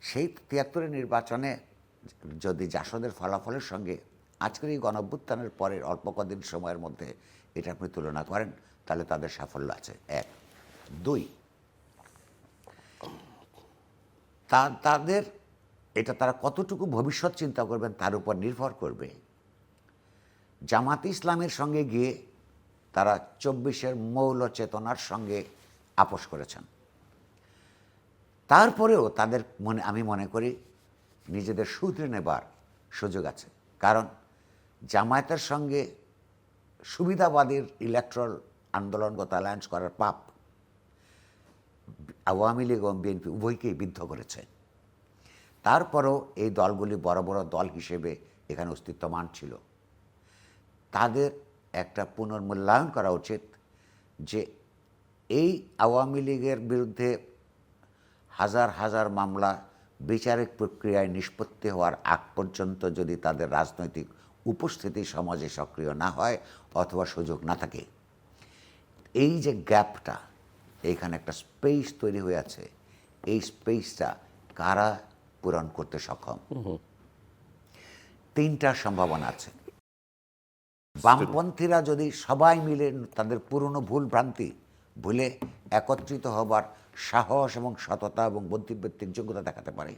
সেই 73-এর নির্বাচনে যদি জাসদের ফলাফলের সঙ্গে আজকের এই গণঅভ্যুত্থানের পরের অল্প কদিন সময়ের মধ্যে এটা আপনি তুলনা করেন, তাহলে তাদের সাফল্য আছে। 1, 2, তাদের এটা তারা কতটুকু ভবিষ্যৎ চিন্তা করবেন তার উপর নির্ভর করবে। জামাত ইসলামের সঙ্গে গিয়ে তারা 24-এর মৌল চেতনার সঙ্গে আপোষ করেছেন। তারপরেও তাদের আমি মনে করি নিজেদের শুধরে নেবার সুযোগ আছে। কারণ জামায়াতের সঙ্গে সুবিধাবাদীর ইলেকট্রাল আন্দোলনগত অ্যালায়েন্স করার পাপ আওয়ামী লীগ এবং বিএনপি উভয়কেই বিদ্ধ করেছে। তারপরও এই দলগুলি বড় বড় দল হিসেবে এখানে অস্তিত্বমান ছিল। তাদের একটা পুনর্মূল্যায়ন করা উচিত যে এই আওয়ামী লীগের বিরুদ্ধে হাজার হাজার মামলা বিচারিক প্রক্রিয়ায় নিষ্পত্তি হওয়ার আগ পর্যন্ত যদি তাদের রাজনৈতিক উপস্থিতি সমাজে সক্রিয় না হয় অথবা সুযোগ না থাকে, এই যে গ্যাপটা, এইখানে একটা স্পেস তৈরি হয়ে আছে, এই স্পেসটা কারা পূরণ করতে সক্ষম? 3টা সম্ভাবনা আছে। বামপন্থীরা যদি সবাই মিলে তাদের পুরনো ভুল ভ্রান্তি ভুলে একত্রিত হবার সাহস এবং সততা এবং বুদ্ধিবৃত্তিক যোগ্যতা দেখাতে পারে,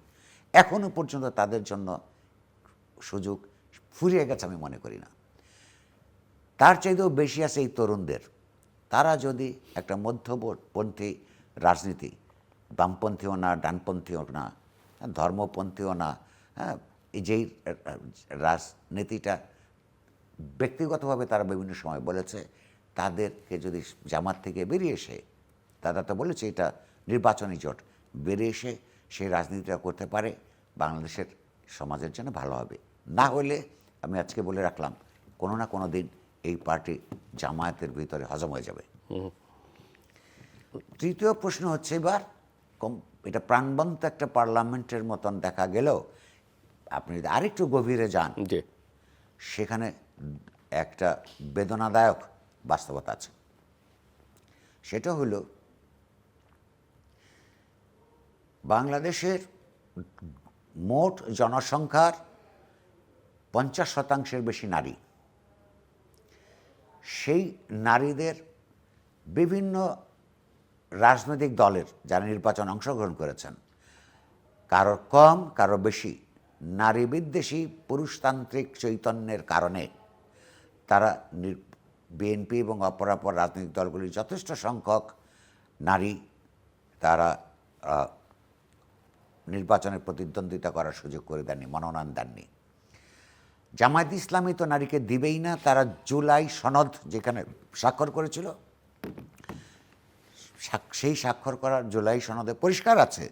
এখনো পর্যন্ত তাদের জন্য সুযোগ ফুরিয়ে গেছে আমি মনে করি না। তার চাইতেও বেশি আছে এই তরুণদের। তারা যদি একটা মধ্যপন্থী রাজনীতি, বামপন্থীও না, ডানপন্থীও না, ধর্মপন্থীও না, যেই রাজনীতিটা ব্যক্তিগতভাবে তারা বিভিন্ন সময় বলেছে, তাদেরকে যদি জামাত থেকে বেরিয়ে এসে, তারা তো বলেছে এটা নির্বাচনী জোট, বেরিয়ে এসে সেই রাজনীতিটা করতে পারে, বাংলাদেশের সমাজের জন্য ভালো হবে। না হলে আমি আজকে বলে রাখলাম, কোনো না কোনো দিন এই পার্টি জামায়াতের ভিতরে হজম হয়ে যাবে। তৃতীয় প্রশ্ন হচ্ছে, এবার এটা প্রাণবন্ত একটা পার্লামেন্টের মতন দেখা গেলেও আপনি যদি আরেকটু গভীরে যান, সেখানে একটা বেদনাদায়ক বাস্তবতা আছে। সেটা হলো বাংলাদেশের মোট জনসংখ্যার 50% বেশি নারী। সেই নারীদের বিভিন্ন রাজনৈতিক দলের যারা নির্বাচন অংশগ্রহণ করেছেন, কারো কম কারো বেশি নারী বিদ্বেষী পুরুষতান্ত্রিক চৈতন্যের কারণে তারা বিএনপি এবং অপরাপর রাজনৈতিক দলগুলির যথেষ্ট সংখ্যক নারী তারা নির্বাচনে প্রতিদ্বন্দ্বিতা করার সুযোগ করে দেননি, মনোনয়ন দেননি। জামায়াত ইসলামী তো নারীকে দিবেই না। তারা জুলাই সনদ যেখানে স্বাক্ষর করেছিল, সেই স্বাক্ষর করার জুলাই সনদে পরিষ্কার আছে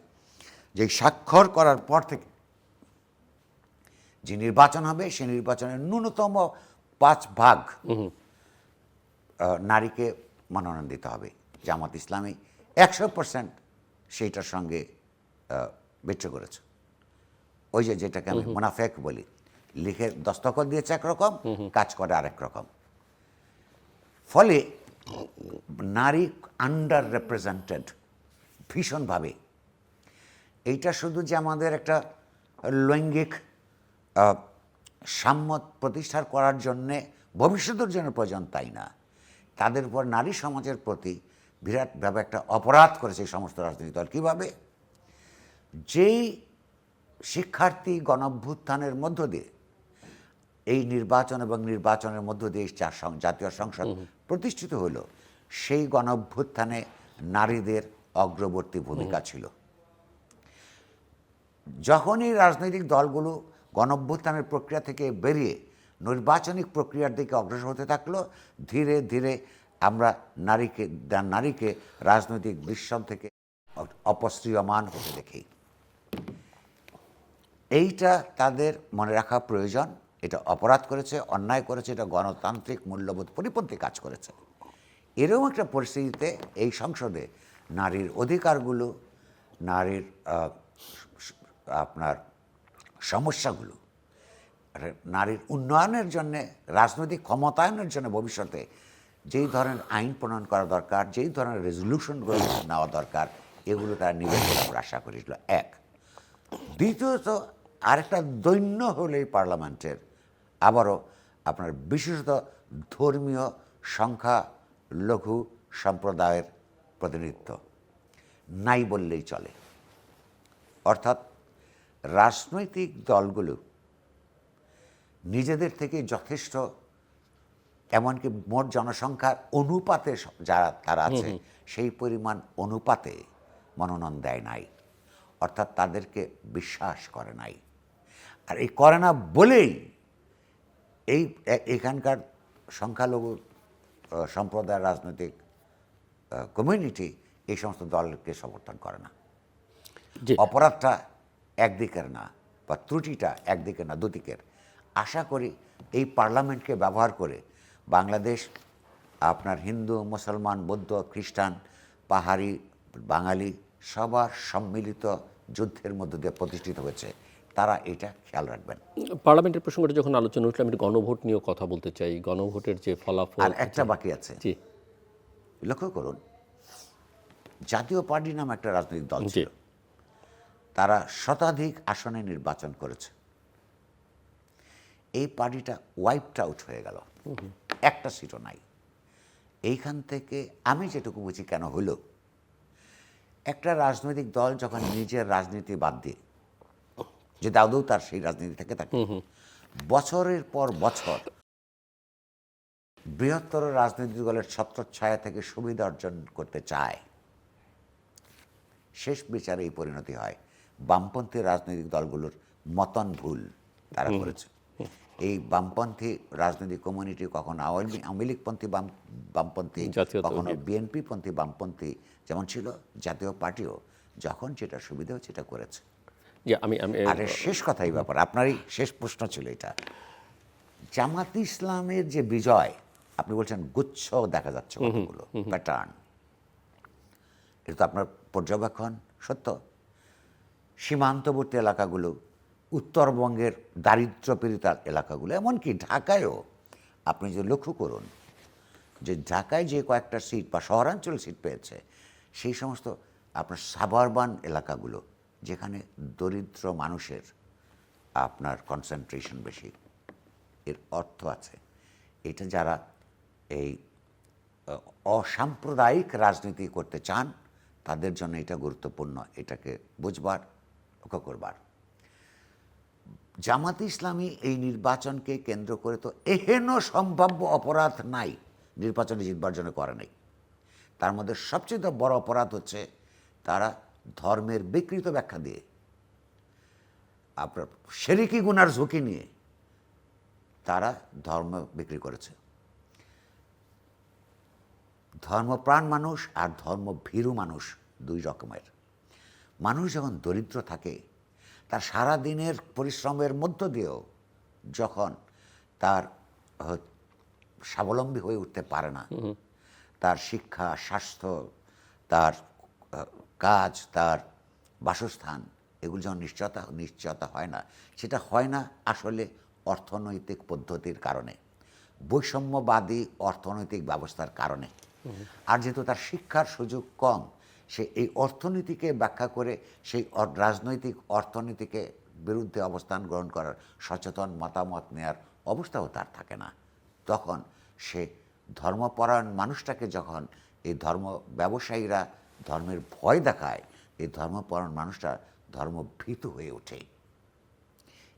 যে স্বাক্ষর করার পর থেকে যে নির্বাচন হবে সেই নির্বাচনের ন্যূনতম 5 ভাগ নারীকে মনোনয়ন দিতে হবে। জামাত ইসলামী 100% সেইটার সঙ্গে বেট্রে করেছে। ওই যেটাকে আমি মুনাফেক বলি, লিখে দস্তখত দিয়েছে একরকম, কাজ করে আরেক রকম। ফলে নারী আন্ডার রিপ্রেজেন্টেড ভীষণভাবে। এইটা শুধু যে আমাদের একটা লৈঙ্গিক সাম্য প্রতিষ্ঠা করার জন্যে ভবিষ্যতের জন্য প্রয়োজন তাই না, তাদের উপর নারী সমাজের প্রতি বিরাটভাবে একটা অপরাধ করেছে এই সমস্ত রাজনৈতিক দল। কীভাবে? যেই শিক্ষার্থী গণঅভ্যুত্থানের মধ্য দিয়ে এই নির্বাচন এবং নির্বাচনের মধ্য দিয়ে জাতীয় সংসদ প্রতিষ্ঠিত হলো, সেই গণঅভ্যুত্থানে নারীদের অগ্রবর্তী ভূমিকা ছিল। যখনই রাজনৈতিক দলগুলো গণঅভ্যুত্থানের প্রক্রিয়া থেকে বেরিয়ে নির্বাচনিক প্রক্রিয়ার দিকে অগ্রসর হতে থাকলো, ধীরে ধীরে আমরা নারীকে রাজনৈতিক দৃশ্যম থেকে অপসৃয়মান হতে দেখি। এইটা তাদের মনে রাখা প্রয়োজন। এটা অপরাধ করেছে, অন্যায় করেছে, এটা গণতান্ত্রিক মূল্যবোধ পরিপন্থী কাজ করেছে। এরকম একটা পরিস্থিতিতে এই সংসদে নারীর অধিকারগুলো, নারীর আপনার সমস্যাগুলো, নারীর উন্নয়নের জন্যে, রাজনৈতিক ক্ষমতায়নের জন্য ভবিষ্যতে যেই ধরনের আইন প্রণয়ন করা দরকার, যেই ধরনের রেজলিউশনগুলো নেওয়া দরকার, এগুলো তারা নিবে বলে আমরা আশা করেছিল। এক। দ্বিতীয়ত আরেকটা দৈন্য হলো এই পার্লামেন্টের আবারও আপনার বিশেষত ধর্মীয় সংখ্যালঘু সম্প্রদায়ের প্রতিনিধিত্ব নাই বললেই চলে। অর্থাৎ রাজনৈতিক দলগুলো নিজেদের থেকে যথেষ্ট, এমনকি মোট জনসংখ্যার অনুপাতে যারা তারা আছে সেই পরিমাণ অনুপাতে মনোনয়ন দেয় নাই, অর্থাৎ তাদেরকে বিশ্বাস করে নাই। আর এই করে না বলেই এখানকার সংখ্যালঘু সম্প্রদায়ের রাজনৈতিক কমিউনিটি এই সমস্ত দলকে সমর্থন করে না। অপরাধটা একদিকের না, বা ত্রুটিটা একদিকের না, দুদিকের। আশা করি এই পার্লামেন্টকে ব্যবহার করে বাংলাদেশ আপনার হিন্দু, মুসলমান, বৌদ্ধ, খ্রিস্টান, পাহাড়ি, বাঙালি সবার সম্মিলিত যুদ্ধের মধ্য দিয়ে প্রতিষ্ঠিত হয়েছে। তারা এটা খেয়াল রাখবেন। পার্লামেন্টের প্রসঙ্গটা যখন আলোচনা উঠলো, আমি গণভোট নিয়েও কথা বলতে চাই। গণভোটের যে ফলাফল, আর একটা বাকি আছে। জি, লক্ষ্য করুন, জাতীয় পার্টি নামে একটা রাজনৈতিক দল ছিল, তারা শতাধিক আসনে নির্বাচন করেছে। এই পার্টিটা ওয়াইপড আউট হয়ে গেল, একটা সিটও নাই। এইখান থেকে আমি যেটুকু বুঝি কেন হলো, একটা রাজনৈতিক দল যখন নিজের রাজনীতি বাদ দিয়ে, যে দাউদও তার সেই রাজনীতি থেকে থাকে, বছরের পর বছর বৃহত্তর রাজনৈতিক দলের ছত্রছায়া থেকে সুবিধা অর্জন করতে চায়, শেষ বিচারে এই পরিণতি হয়। বামপন্থী রাজনৈতিক দলগুলোর মতন ভুল তারা করেছে। এই বামপন্থী রাজনৈতিক কমিউনিটি কখনো আওয়ামী লীগপন্থী বামপন্থী, কখনো বিএনপি পন্থী বামপন্থী যেমন ছিল, জাতীয় পার্টিও যখন যেটা সুবিধা হচ্ছে এটা করেছে। আর শেষ কথা এই ব্যাপার, আপনারই শেষ প্রশ্ন ছিল এটা। জামাত ইসলামের যে বিজয়, আপনি বলছেন গুচ্ছ দেখা যাচ্ছে কতগুলো প্যাটার্ন, এটা তো আপনার পর্যবেক্ষণ সত্য। সীমান্তবর্তী এলাকাগুলো, উত্তরবঙ্গের দারিদ্র্যপীড়িত এলাকাগুলো, এমনকি ঢাকায়ও আপনি যদি লক্ষ্য করুন যে ঢাকায় যে কয়েকটা সিট বা শহরাঞ্চল সিট পেয়েছে, সেই সমস্ত আপনার সাবারবান এলাকাগুলো যেখানে দরিদ্র মানুষের আপনার কনসেন্ট্রেশন বেশি। এর অর্থ আছে এটা যারা এই অসাম্প্রদায়িক রাজনীতি করতে চান তাদের জন্য এটা গুরুত্বপূর্ণ, এটাকে বুঝবার, লক্ষ্য করবার। জামাত ইসলামী এই নির্বাচনকে কেন্দ্র করে তো এহেন সম্ভাব্য অপরাধ নাই নির্বাচনে জিতবার জন্য করে নাই। তার মধ্যে সবচেয়ে বড় অপরাধ হচ্ছে তারা ধর্মের বিকৃত ব্যাখ্যা দিয়ে আপনার শিরকি গুনার ঝুঁকি নিয়ে তারা ধর্ম বিক্রি করেছে। ধর্মপ্রাণ মানুষ আর ধর্মভীরু মানুষ দুই রকমের। মানুষ যখন দরিদ্র থাকে, তার সারা দিনের পরিশ্রমের মধ্য দিয়েও যখন তার স্বাবলম্বী হয়ে উঠতে পারে না, তার শিক্ষা, স্বাস্থ্য, তার কাজ, তার বাসস্থান, এগুলো যখন নিশ্চয়তা হয় না, সেটা হয় না আসলে অর্থনৈতিক পদ্ধতির কারণে, বৈষম্যবাদী অর্থনৈতিক ব্যবস্থার কারণে। আর যেহেতু তার শিক্ষার সুযোগ কম, সে এই অর্থনীতিকে ব্যাখ্যা করে সেই রাজনৈতিক অর্থনীতিকে বিরুদ্ধে অবস্থান গ্রহণ করার সচেতন মতামত নেওয়ার অবস্থাও তার থাকে না। তখন সে ধর্মপরায়ণ মানুষটাকে যখন এই ধর্ম ব্যবসায়ীরা ধর্মের ভয় দেখায়, এই ধর্মপরায়ণ মানুষটা ধর্মভীতু হয়ে ওঠে।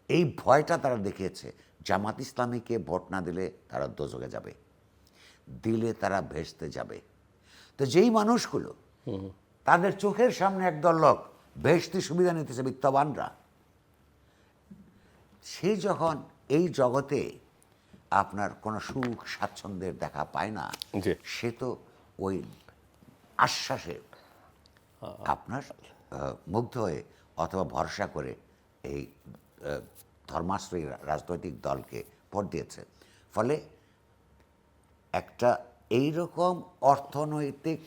এই ভয়টা তারা দেখিয়েছে। জামাত ইসলামীকে ভোট না দিলে তারা দোজখে যাবে, দিলে তারা ভেস্তে যাবে। তো যেই মানুষগুলো তাদের চোখের সামনে একদল লোক ভেস্তি সুবিধা নিতেছে, বিত্তবানরা, সে যখন এই জগতে আপনার কোনো সুখ স্বাচ্ছন্দ্যের দেখা পায় না, সে তো ওই আশ্বাসে আপনার মুগ্ধ হয়ে অথবা ভরসা করে এই ধর্মাশ্রয়ী রাজনৈতিক দলকে ভোট দিয়েছে। ফলে একটা এইরকম অর্থনৈতিক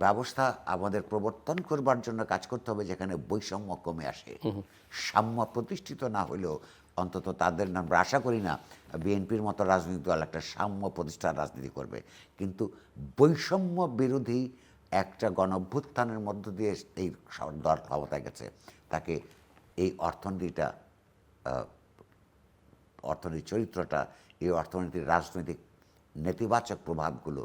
ব্যবস্থা আমাদের প্রবর্তন করবার জন্য কাজ করতে হবে যেখানে বৈষম্য কমে আসে। সাম্য প্রতিষ্ঠিত না হলেও অন্তত তাদের নাম, আমরা আশা করি না বিএনপির মতো রাজনৈতিক দল একটা সাম্য প্রতিষ্ঠার রাজনীতি করবে, কিন্তু বৈষম্য বিরোধী একটা গণঅভ্যুত্থানের মধ্য দিয়ে এই দল ক্ষমতায় গেছে, তাকে এই অর্থনীতিটা, অর্থনীতির চরিত্রটা, এই অর্থনীতির রাজনৈতিক নেতিবাচক প্রভাবগুলো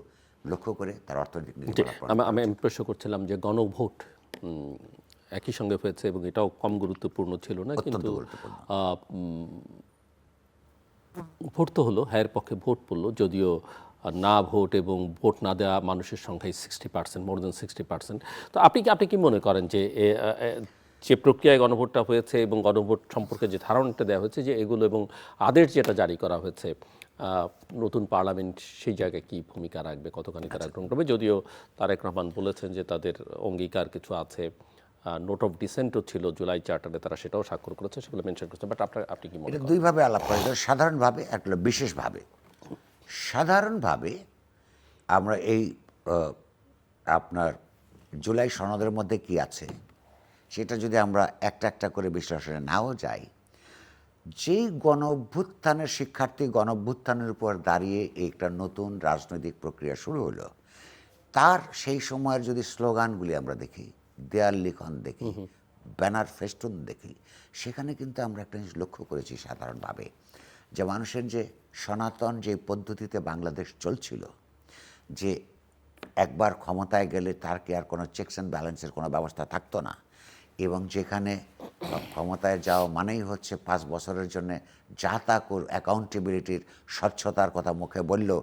লক্ষ্য করে তার অর্থনৈতিক নীতি। আমি প্রশ্ন করছিলাম যে গণভোট একই সঙ্গে হয়েছে এবং এটাও কম গুরুত্বপূর্ণ ছিল না, কিন্তু ভোট তো হলো, হ্যাঁ পক্ষে ভোট পড়লো, যদিও না ভোট এবং ভোট না দেওয়া মানুষের সংখ্যায় 60%, মোর দেন 60%। তো আপনি কি মনে করেন যে যে প্রক্রিয়ায় গণভোটটা হয়েছে এবং গণভোট সম্পর্কে যে ধারণাটা দেওয়া হয়েছে যে এগুলো, এবং আদেশ যেটা জারি করা হয়েছে, নতুন পার্লামেন্ট সেই জায়গায় কি ভূমিকা রাখবে, কতখানি তারা গ্রহণ করবে? যদিও তারেক রহমান বলেছেন যে তাদের অঙ্গীকার কিছু আছে, নোট অফ ডিসেন্টও ছিল জুলাই চার্টারে, তারা সেটাও স্বাক্ষর করেছে, সেগুলো মেনশন করেছে। বাট আপনি কি মনে করেন? দুইভাবে আলাপ করা যায়, সাধারণভাবে একটা বিশেষভাবে। সাধারণভাবে আমরা এই আপনার জুলাই সনদের মধ্যে কি আছে সেটা যদি আমরা একটা একটা করে বিশ্লেষণে নাও যাই, যেই গণ অভ্যুত্থানের শিক্ষার্থী গণ অভ্যুত্থানের উপর দাঁড়িয়ে একটা নতুন রাজনৈতিক প্রক্রিয়া শুরু হলো, তার সেই সময়ের যদি স্লোগানগুলি আমরা দেখি, দেয়াল লিখন দেখি, ব্যানার ফেস্টুন দেখি, সেখানে কিন্তু আমরা একটা জিনিস লক্ষ্য করেছি সাধারণভাবে, যে মানুষের যে সনাতন যে পদ্ধতিতে বাংলাদেশ চলছিল, যে একবার ক্ষমতায় গেলে তার কি আর কোনো চেকস অ্যান্ড ব্যালেন্সের কোনো ব্যবস্থা থাকতো না, এবং যেখানে ক্ষমতায় যাওয়া মানেই হচ্ছে 5 বছরের জন্য যা তা অ্যাকাউন্টেবিলিটির, স্বচ্ছতার কথা মুখে বললেও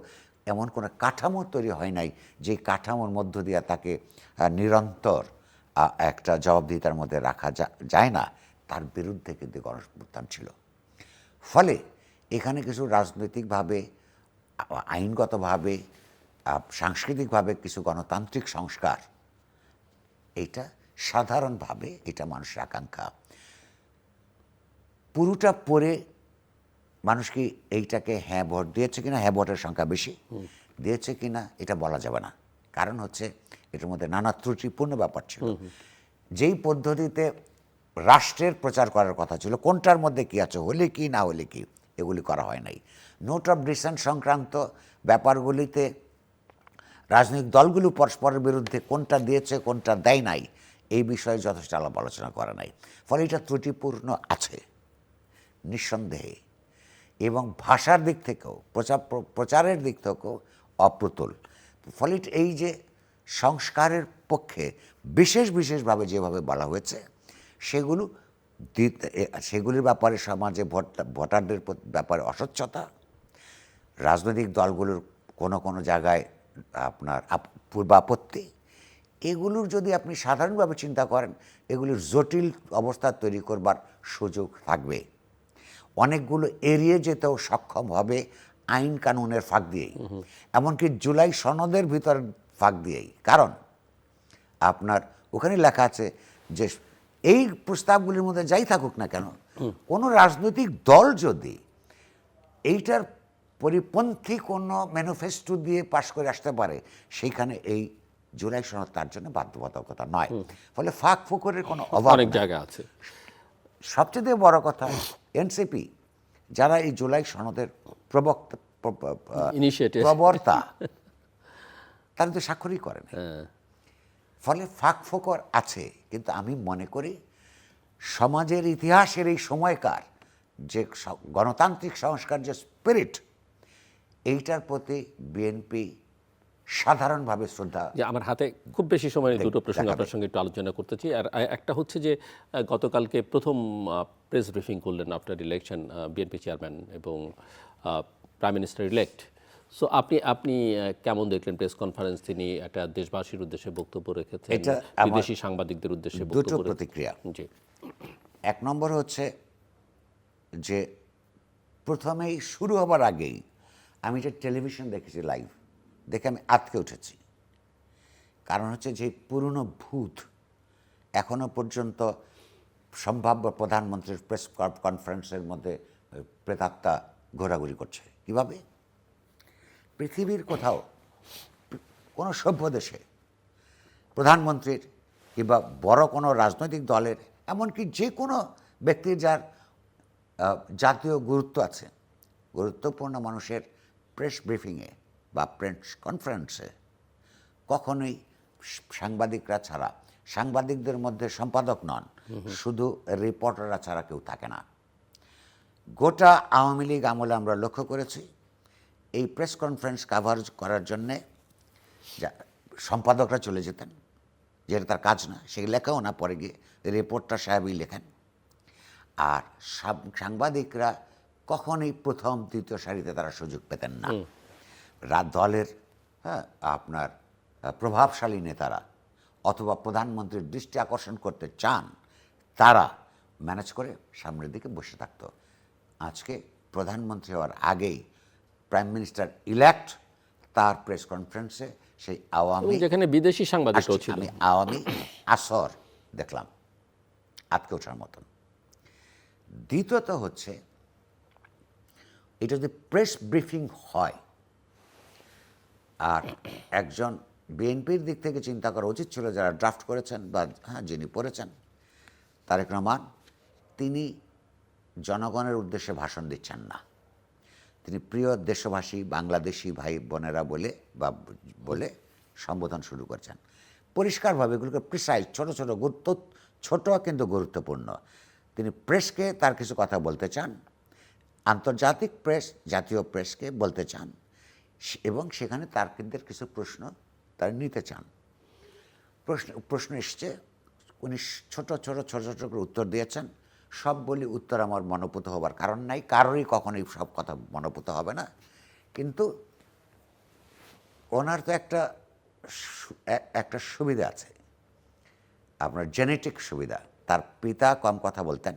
এমন কোনো কাঠামো তৈরি হয় নাই যে কাঠামোর মধ্য দিয়ে তাকে নিরন্তর একটা জবাবদিহিতার মধ্যে রাখা যায় না। তার বিরুদ্ধে কিন্তু গণঅভ্যুত্থান ছিল। ফলে এখানে কিছু রাজনৈতিকভাবে, আইনগতভাবে, সাংস্কৃতিকভাবে কিছু গণতান্ত্রিক সংস্কার, এইটা সাধারণভাবে এটা মানুষের আকাঙ্ক্ষা। পুরোটা পড়ে মানুষ কি এইটাকে হ্যাঁ ভোট দিয়েছে কিনা, হ্যাঁ ভোটের সংখ্যা বেশি দিয়েছে কিনা এটা বলা যাবে না, কারণ হচ্ছে এটার মধ্যে নানা ত্রুটিপূর্ণ ব্যাপার ছিল। যেই পদ্ধতিতে রাষ্ট্রের প্রচার করার কথা ছিল, কোনটার মধ্যে কি আছে, হলে কি না হলে কি, এগুলি করা হয় নাই। নোট অফ ডিসেন্ট সংক্রান্ত ব্যাপারগুলিতে রাজনৈতিক দলগুলো পরস্পরের বিরুদ্ধে কোনটা দিয়েছে কোনটা দেয় নাই এই বিষয়ে যথেষ্ট আলাপ আলোচনা করা নাই। ফলে এটা ত্রুটিপূর্ণ আছে নিঃসন্দেহে, এবং ভাষার দিক থেকেও, প্রচারের দিক থেকেও অপ্রতুল। ফলে এই যে সংস্কারের পক্ষে বিশেষভাবে যেভাবে বলা হয়েছে, সেগুলির ব্যাপারে সমাজে ভোটারদের ব্যাপারে অস্বচ্ছতা, রাজনৈতিক দলগুলোর কোনো জায়গায় আপনার পূর্বাপত্তি, এগুলোর যদি আপনি সাধারণভাবে চিন্তা করেন, এগুলির জটিল অবস্থা তৈরি করবার সুযোগ থাকবে। অনেকগুলো এড়িয়ে যেতেও সক্ষম হবে আইন কানুনের ফাঁক দিয়েই, এমনকি জুলাই সনদের ভিতর ফাঁক দিয়েই। কারণ আপনার ওখানে লেখা আছে যে এই প্রস্তাবগুলির মধ্যে যাই থাকুক না কেন, কোনো রাজনৈতিক দল যদি এইটার পরিপন্থী কোনো ম্যানিফেস্টো দিয়ে পাশ করে আসতে পারে, সেইখানে এই জুলাই সনদ তার জন্য বাধ্যবাধকতা নয়। ফলে ফাঁক ফোকরের কোনো অভাব অনেক নেই। জায়গা আছে। সবচেয়ে বড় কথা, এনসিপি যারা এই জুলাই সনদের Initiator. প্রবর্তা, তারা তো স্বাক্ষরই করেন। ফলে ফাঁক ফোকর আছে, কিন্তু আমি মনে করি সমাজের ইতিহাসের এই সময়কার যে গণতান্ত্রিক সংস্কার যে স্পিরিট, এইটার প্রতি বিএনপি সাধারণভাবে শ্রদ্ধা। যে আমার হাতে খুব বেশি সময় নেই, দুটো প্রসঙ্গ আপনার সঙ্গে একটু আলোচনা করতে চাই। আর একটা হচ্ছে যে গতকালকে প্রথম প্রেস ব্রিফিং করলেন আফটার ইলেকশন বিএনপি চেয়ারম্যান এবং প্রাইম মিনিস্টার ইলেক্ট। সো আপনি কেমন দেখলেন প্রেস কনফারেন্স? তিনি একটা দেশবাসীর উদ্দেশ্যে বক্তব্য রেখেছেন, এটা আমার বিদেশি সাংবাদিকদের উদ্দেশ্যে দুটো বক্তব্য প্রতিক্রিয়া। জি, এক নম্বর হচ্ছে যে প্রথমেই শুরু হবার আগেই আমি যে টেলিভিশন দেখেছি লাইভ, দেখে আমি আঁতকে উঠেছি। কারণ হচ্ছে যে পুরনো ভূত এখনো পর্যন্ত সম্ভাব্য প্রধানমন্ত্রীর প্রেস কনফারেন্সের মধ্যে প্রেতাত্মা ঘোরাঘুরি করছে। কিভাবে? পৃথিবীর কোথাও কোনো সভ্য দেশে প্রধানমন্ত্রীর কিংবা বড় কোনো রাজনৈতিক দলের, এমনকি যে কোনো ব্যক্তির যার জাতীয় গুরুত্ব আছে, গুরুত্বপূর্ণ মানুষের প্রেস ব্রিফিংয়ে বা প্রেস কনফারেন্সে কখনোই সাংবাদিকরা ছাড়া, সাংবাদিকদের মধ্যে সম্পাদক নন, শুধু রিপোর্টাররা ছাড়া কেউ থাকে না। গোটা আওয়ামী লীগ আমলে আমরা লক্ষ্য করেছি এই প্রেস কনফারেন্স কাভার করার জন্যে সম্পাদকরা চলে যেতেন, যেটা তার কাজ না, সেই লেখাও না, পরে গিয়ে রিপোর্টটা সাহেবই লেখেন। আর সাংবাদিকরা কখনোই প্রথম দ্বিতীয় সারিতে তারা সুযোগ পেতেন না। দলের আপনার প্রভাবশালী নেতারা অথবা প্রধানমন্ত্রীর দৃষ্টি আকর্ষণ করতে চান, তারা ম্যানেজ করে সামনের দিকে বসে থাকত। আজকে প্রধানমন্ত্রী হওয়ার আগেই প্রাইম মিনিস্টার ইলেক্ট তার প্রেস কনফারেন্সে সেই আওয়ামী, যেখানে বিদেশি সাংবাদিকও ছিল, আমি আওয়ামী আসর দেখলাম, আটকে ওঠার মতন। দ্বিতীয়ত হচ্ছে এটা যদি প্রেস ব্রিফিং হয়, আর একজন বিএনপির দিক থেকে চিন্তা করা উচিত ছিল, যারা ড্রাফট করেছেন বা যিনি পড়েছেন, তারেক রহমান, তিনি জনগণের উদ্দেশ্যে ভাষণ দিচ্ছেন না, তিনি প্রিয় দেশবাসী বাংলাদেশি ভাই বোনেরা বলে সম্বোধন শুরু করছেন পরিষ্কারভাবে। এগুলোকে প্রিসাইজ, ছোট ছোট ছোট কিন্তু গুরুত্বপূর্ণ। তিনি প্রেসকে তার কিছু কথা বলতে চান, আন্তর্জাতিক প্রেস, জাতীয় প্রেসকে বলতে চান, এবং সেখানে তার্কিকদের কিছু প্রশ্ন তারা নিতে চান। প্রশ্ন এসছে, উনি ছোট ছোট করে উত্তর দিয়েছেন। সব বলি উত্তর আমার মনোপুত হবার কারণ নাই, কারোরই কখনোই সব কথা মনোপুত হবে না। কিন্তু ওনার তো একটা সুবিধা আছে, আপনার জেনেটিক সুবিধা। তার পিতা কম কথা বলতেন,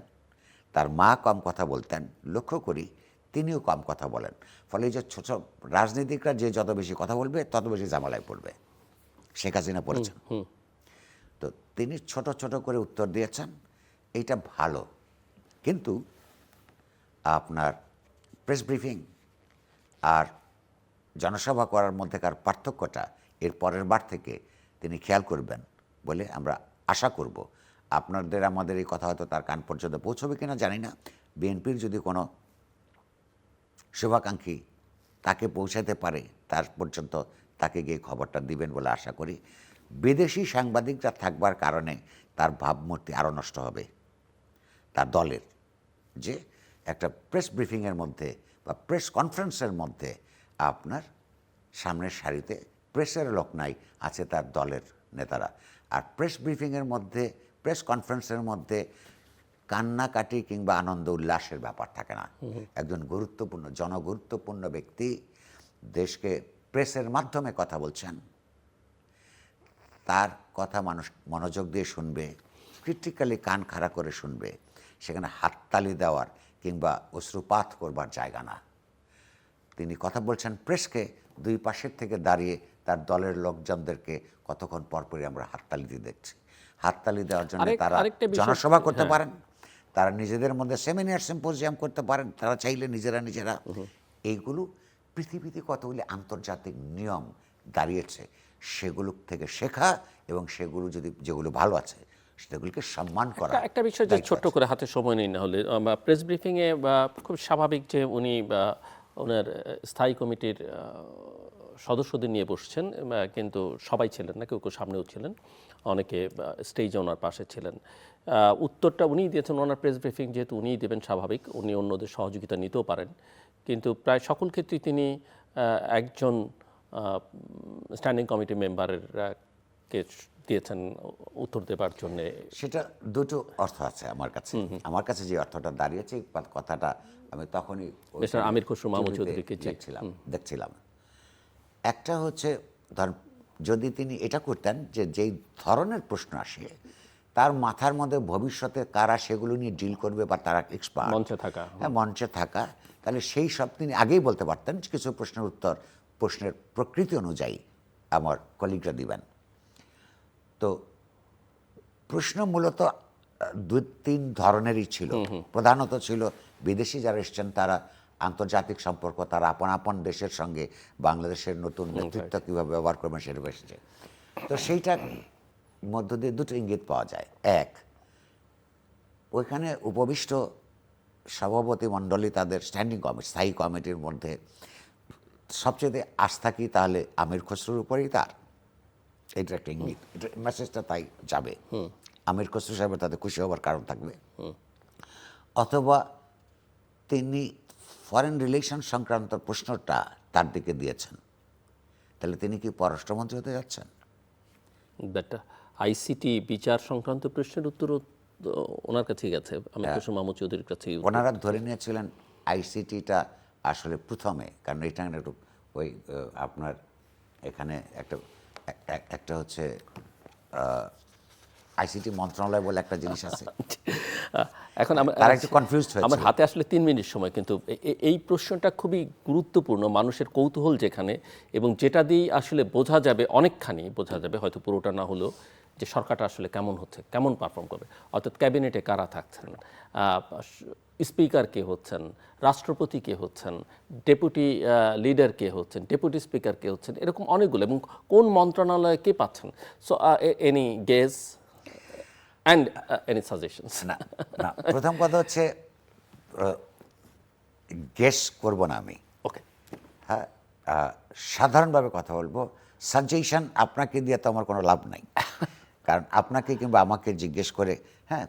তার মা কম কথা বলতেন, লক্ষ্য করি তিনিও কম কথা বলেন। ফলে এই যে ছোট রাজনীতিকরা যে যত বেশি কথা বলবে তত বেশি ঝামেলায় পড়বে। শেখ হাসিনা পড়েছেন। তো তিনি ছোট ছোট করে উত্তর দিয়েছেন, এইটা ভালো। কিন্তু আপনার প্রেস ব্রিফিং আর জনসভা করার মধ্যেকার পার্থক্যটা এর পরের বার থেকে তিনি খেয়াল করবেন বলে আমরা আশা করব। আপনাদের আমাদের এই কথা হয়তো তার কান পর্যন্ত পৌঁছবে কিনা জানি না। বিএনপির যদি কোনো শুভাকাঙ্ক্ষী তাকে পৌঁছাতে পারে, তার পর্যন্ত তাকে গিয়ে খবরটা দিবেন বলে আশা করি। বিদেশি সাংবাদিকরা থাকবার কারণে তার ভাবমূর্তি আরও নষ্ট হবে তার দলের। যে একটা প্রেস ব্রিফিংয়ের মধ্যে বা প্রেস কনফারেন্সের মধ্যে আপনার সামনের সারিতে প্রেসের লোক নাই, আছে তার দলের নেতারা। আর প্রেস ব্রিফিংয়ের মধ্যে, প্রেস কনফারেন্সের মধ্যে কান্নাকাটি কিংবা আনন্দ উল্লাসের ব্যাপার থাকে না। একজন গুরুত্বপূর্ণ, জনগুরুত্বপূর্ণ ব্যক্তি দেশকে প্রেসের মাধ্যমে কথা বলছেন, তার কথা মানুষ মনোযোগ দিয়ে শুনবে, ক্রিটিক্যালি কান খাড়া করে শুনবে, সেখানে হাততালি দেওয়ার কিংবা অশ্রুপাত করবার জায়গা না। তিনি কথা বলছেন প্রেসকে, দুই পাশের থেকে দাঁড়িয়ে তার দলের লোকজনদেরকে কতক্ষণ পরপরই আমরা হাততালি দিয়ে দেখছি। হাততালি দেওয়ার জন্য তারা আরেকটা বিষয়, জনসভা করতে পারেন, তারা নিজেদের মধ্যে সেমিনার সিম্পোজিয়াম করতে পারেন, তারা চাইলে নিজেরা। এইগুলো পৃথিবীতে কতগুলি আন্তর্জাতিক নিয়ম দাঁড়িয়েছে, সেগুলো থেকে শেখা এবং সেগুলো যেগুলো ভালো আছে সেগুলোকে সম্মান করা। একটা বিষয় যে ছোট্ট করে হাতে সময় নেই, না হলে প্রেস ব্রিফিংয়ে খুব স্বাভাবিক যে উনি ওনার স্থায়ী কমিটির সদস্যদের নিয়ে বসছেন, কিন্তু সবাই ছিলেন না, কেউ কেউ সামনেও ছিলেন, অনেকে স্টেজে ওনার পাশে ছিলেন। উত্তরটা উনিই দিয়েছেন, ওনার প্রেস ব্রিফিং যেহেতু উনিই দেবেন, স্বাভাবিক উনি অন্যদের সহযোগিতা নিতেও পারেন, কিন্তু প্রায় সকল ক্ষেত্রেই তিনি একজন স্ট্যান্ডিং কমিটি মেম্বারের কে দিয়েছেন উত্তর দেবার জন্য। সেটা দুটো অর্থ আছে আমার কাছে। আমার কাছে যে অর্থটা দাঁড়িয়েছে, কথাটা আমি তখনই মিস্টার আমির খসরু মাহমুদ চৌধুরীকে দেখছিলাম। একটা হচ্ছে, ধর যদি তিনি এটা করতেন যে যেই ধরনের প্রশ্ন আসে তার মাথার মধ্যে ভবিষ্যতে কারা সেগুলো নিয়ে ডিল করবে বা তারা এক্সপার্ট, মঞ্চে থাকা, তাহলে সেই সব তিনি আগেই বলতে পারতেন কিছু প্রশ্নের উত্তর প্রশ্নের প্রকৃতি অনুযায়ী আমার কলিগরা দিবেন। তো প্রশ্ন মূলত দুই তিন ধরনেরই ছিল। প্রধানত ছিল বিদেশি যারা এসছেন তারা আন্তর্জাতিক সম্পর্ক, তারা আপন আপন দেশের সঙ্গে বাংলাদেশের নতুন নেতৃত্ব কীভাবে ব্যবহার করবেন সেটা এসেছে। তো সেইটার মধ্য দিয়ে দুটো ইঙ্গিত পাওয়া যায়। এক, ওইখানে উপবিষ্ট সভাপতি মণ্ডলী তাদের স্ট্যান্ডিং কমিটি, স্থায়ী কমিটির মধ্যে সবচেয়ে আস্থা কি তাহলে আমির খসরুর উপরেই তার, এটা একটা ইঙ্গিত, এটা মেসেজটা তাই যাবে। আমির খসরু সাহেবের তাদের খুশি হবার কারণ থাকবে। অথবা তিনি ফরেন রিলেশন সংক্রান্ত প্রশ্নটা তার দিকে দিয়েছেন, তাহলে তিনি কি পররাষ্ট্রমন্ত্রী হতে যাচ্ছেন? আইসিটি বিচার সংক্রান্ত প্রশ্নের উত্তর ওনার কাছেই গেছে, আমির খসরু মাহমুদ চৌধুরীর কাছে। ওনারা ধরে নিয়েছিলেন আইসিটিটা আসলে প্রথমে, কারণ এটা একটু ওই আপনার এখানে একটা হচ্ছে আইসিটি মন্ত্রণালয় বলে একটা জিনিস আছে। এখন তারা একটু কনফিউজড হয়েছে। আমার হাতে আসলে 3 মিনিট সময়, কিন্তু এই প্রশ্নটা খুবই গুরুত্বপূর্ণ, মানুষের কৌতূহল যেখানে, এবং যেটা দিয়ে আসলে বোঝা যাবে, অনেকখানি বোঝা যাবে, হয়তো পুরোটা না হলেও, যে সরকারটা আসলে কেমন হচ্ছে, কেমন পারফর্ম করবে। অর্থাৎ ক্যাবিনেটে কারা থাকছেন, স্পিকার কে হচ্ছেন, রাষ্ট্রপতি কে হচ্ছেন, ডেপুটি লিডার কে হচ্ছেন, ডেপুটি স্পিকার কে হচ্ছেন, এরকম অনেকগুলো, এবং কোন মন্ত্রণালয়ে কে পাচ্ছেন। So any guess and any suggestions? না, প্রথম কথা হচ্ছে গেস করব না আমি। ওকে, হ্যাঁ, সাধারণভাবে কথা বলবো, সাজেশন আপনাকে দিয়ে তো আমার কোনো লাভ নাই। কারণ আপনাকে কিংবা আমাকে জিজ্ঞেস করে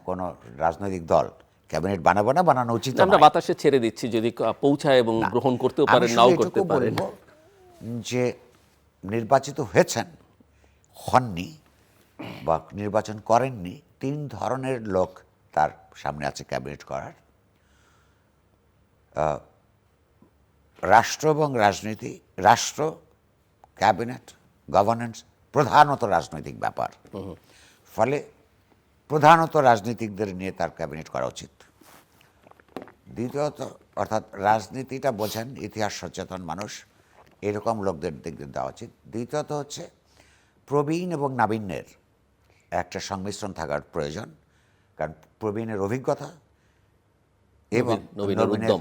কোনো রাজনৈতিক দল ক্যাবিনেট বানানো উচিত। আমরা বাতাসে ছেড়ে দিচ্ছি, যদি পৌঁছায় এবং গ্রহণ করতেও পারেন, নাও করতে পারেন। যে নির্বাচিত হয়েছেন, হননি বা নির্বাচন করেননি, 3 ধরনের লোক তার সামনে আছে ক্যাবিনেট করার। রাষ্ট্র এবং রাজনীতি, রাষ্ট্র, ক্যাবিনেট, গভর্নেন্স প্রধানত রাজনৈতিক ব্যাপার, ফলে প্রধানত রাজনীতিকদের নিয়ে তার ক্যাবিনেট করা উচিত। দ্বিতীয়ত, অর্থাৎ রাজনীতিটা বোঝেন, ইতিহাস সচেতন মানুষ, এরকম লোকদের দিক দিয়ে দেওয়া উচিত। দ্বিতীয়ত হচ্ছে প্রবীণ এবং নাবীন্যের একটা সংমিশ্রণ থাকার প্রয়োজন, কারণ প্রবীণের অভিজ্ঞতা এবং নবীনের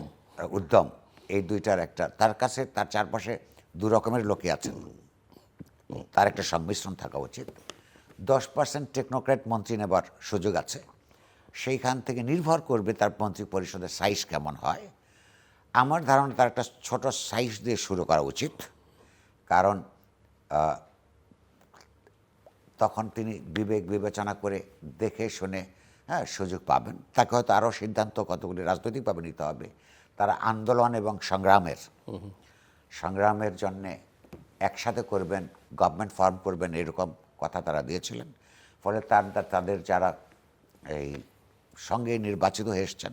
উদ্যম, এই দুইটার একটা, তার কাছে তার চারপাশে 2 রকমের লোকই আছেন, তার একটা সংমিশ্রণ থাকা উচিত। 10% টেকনোক্র্যাট মন্ত্রী নেবার সুযোগ আছে, সেইখান থেকে নির্ভর করবে তার মন্ত্রী পরিষদের সাইজ কেমন হয়। আমার ধারণা তার একটা ছোট সাইজ দিয়ে শুরু করা উচিত, কারণ তখন তিনি বিবেক বিবেচনা করে দেখে শুনে সুযোগ পাবেন। তাকে হয়তো আরও সিদ্ধান্ত কতগুলি রাজনৈতিকভাবে নিতে হবে। তারা আন্দোলন এবং সংগ্রামের জন্যে একসাথে করবেন, গভর্নমেন্ট ফর্ম করবেন, এরকম কথা তারা দিয়েছিলেন। ফলে তাদের যারা এই সঙ্গে নির্বাচিত হয়ে এসছেন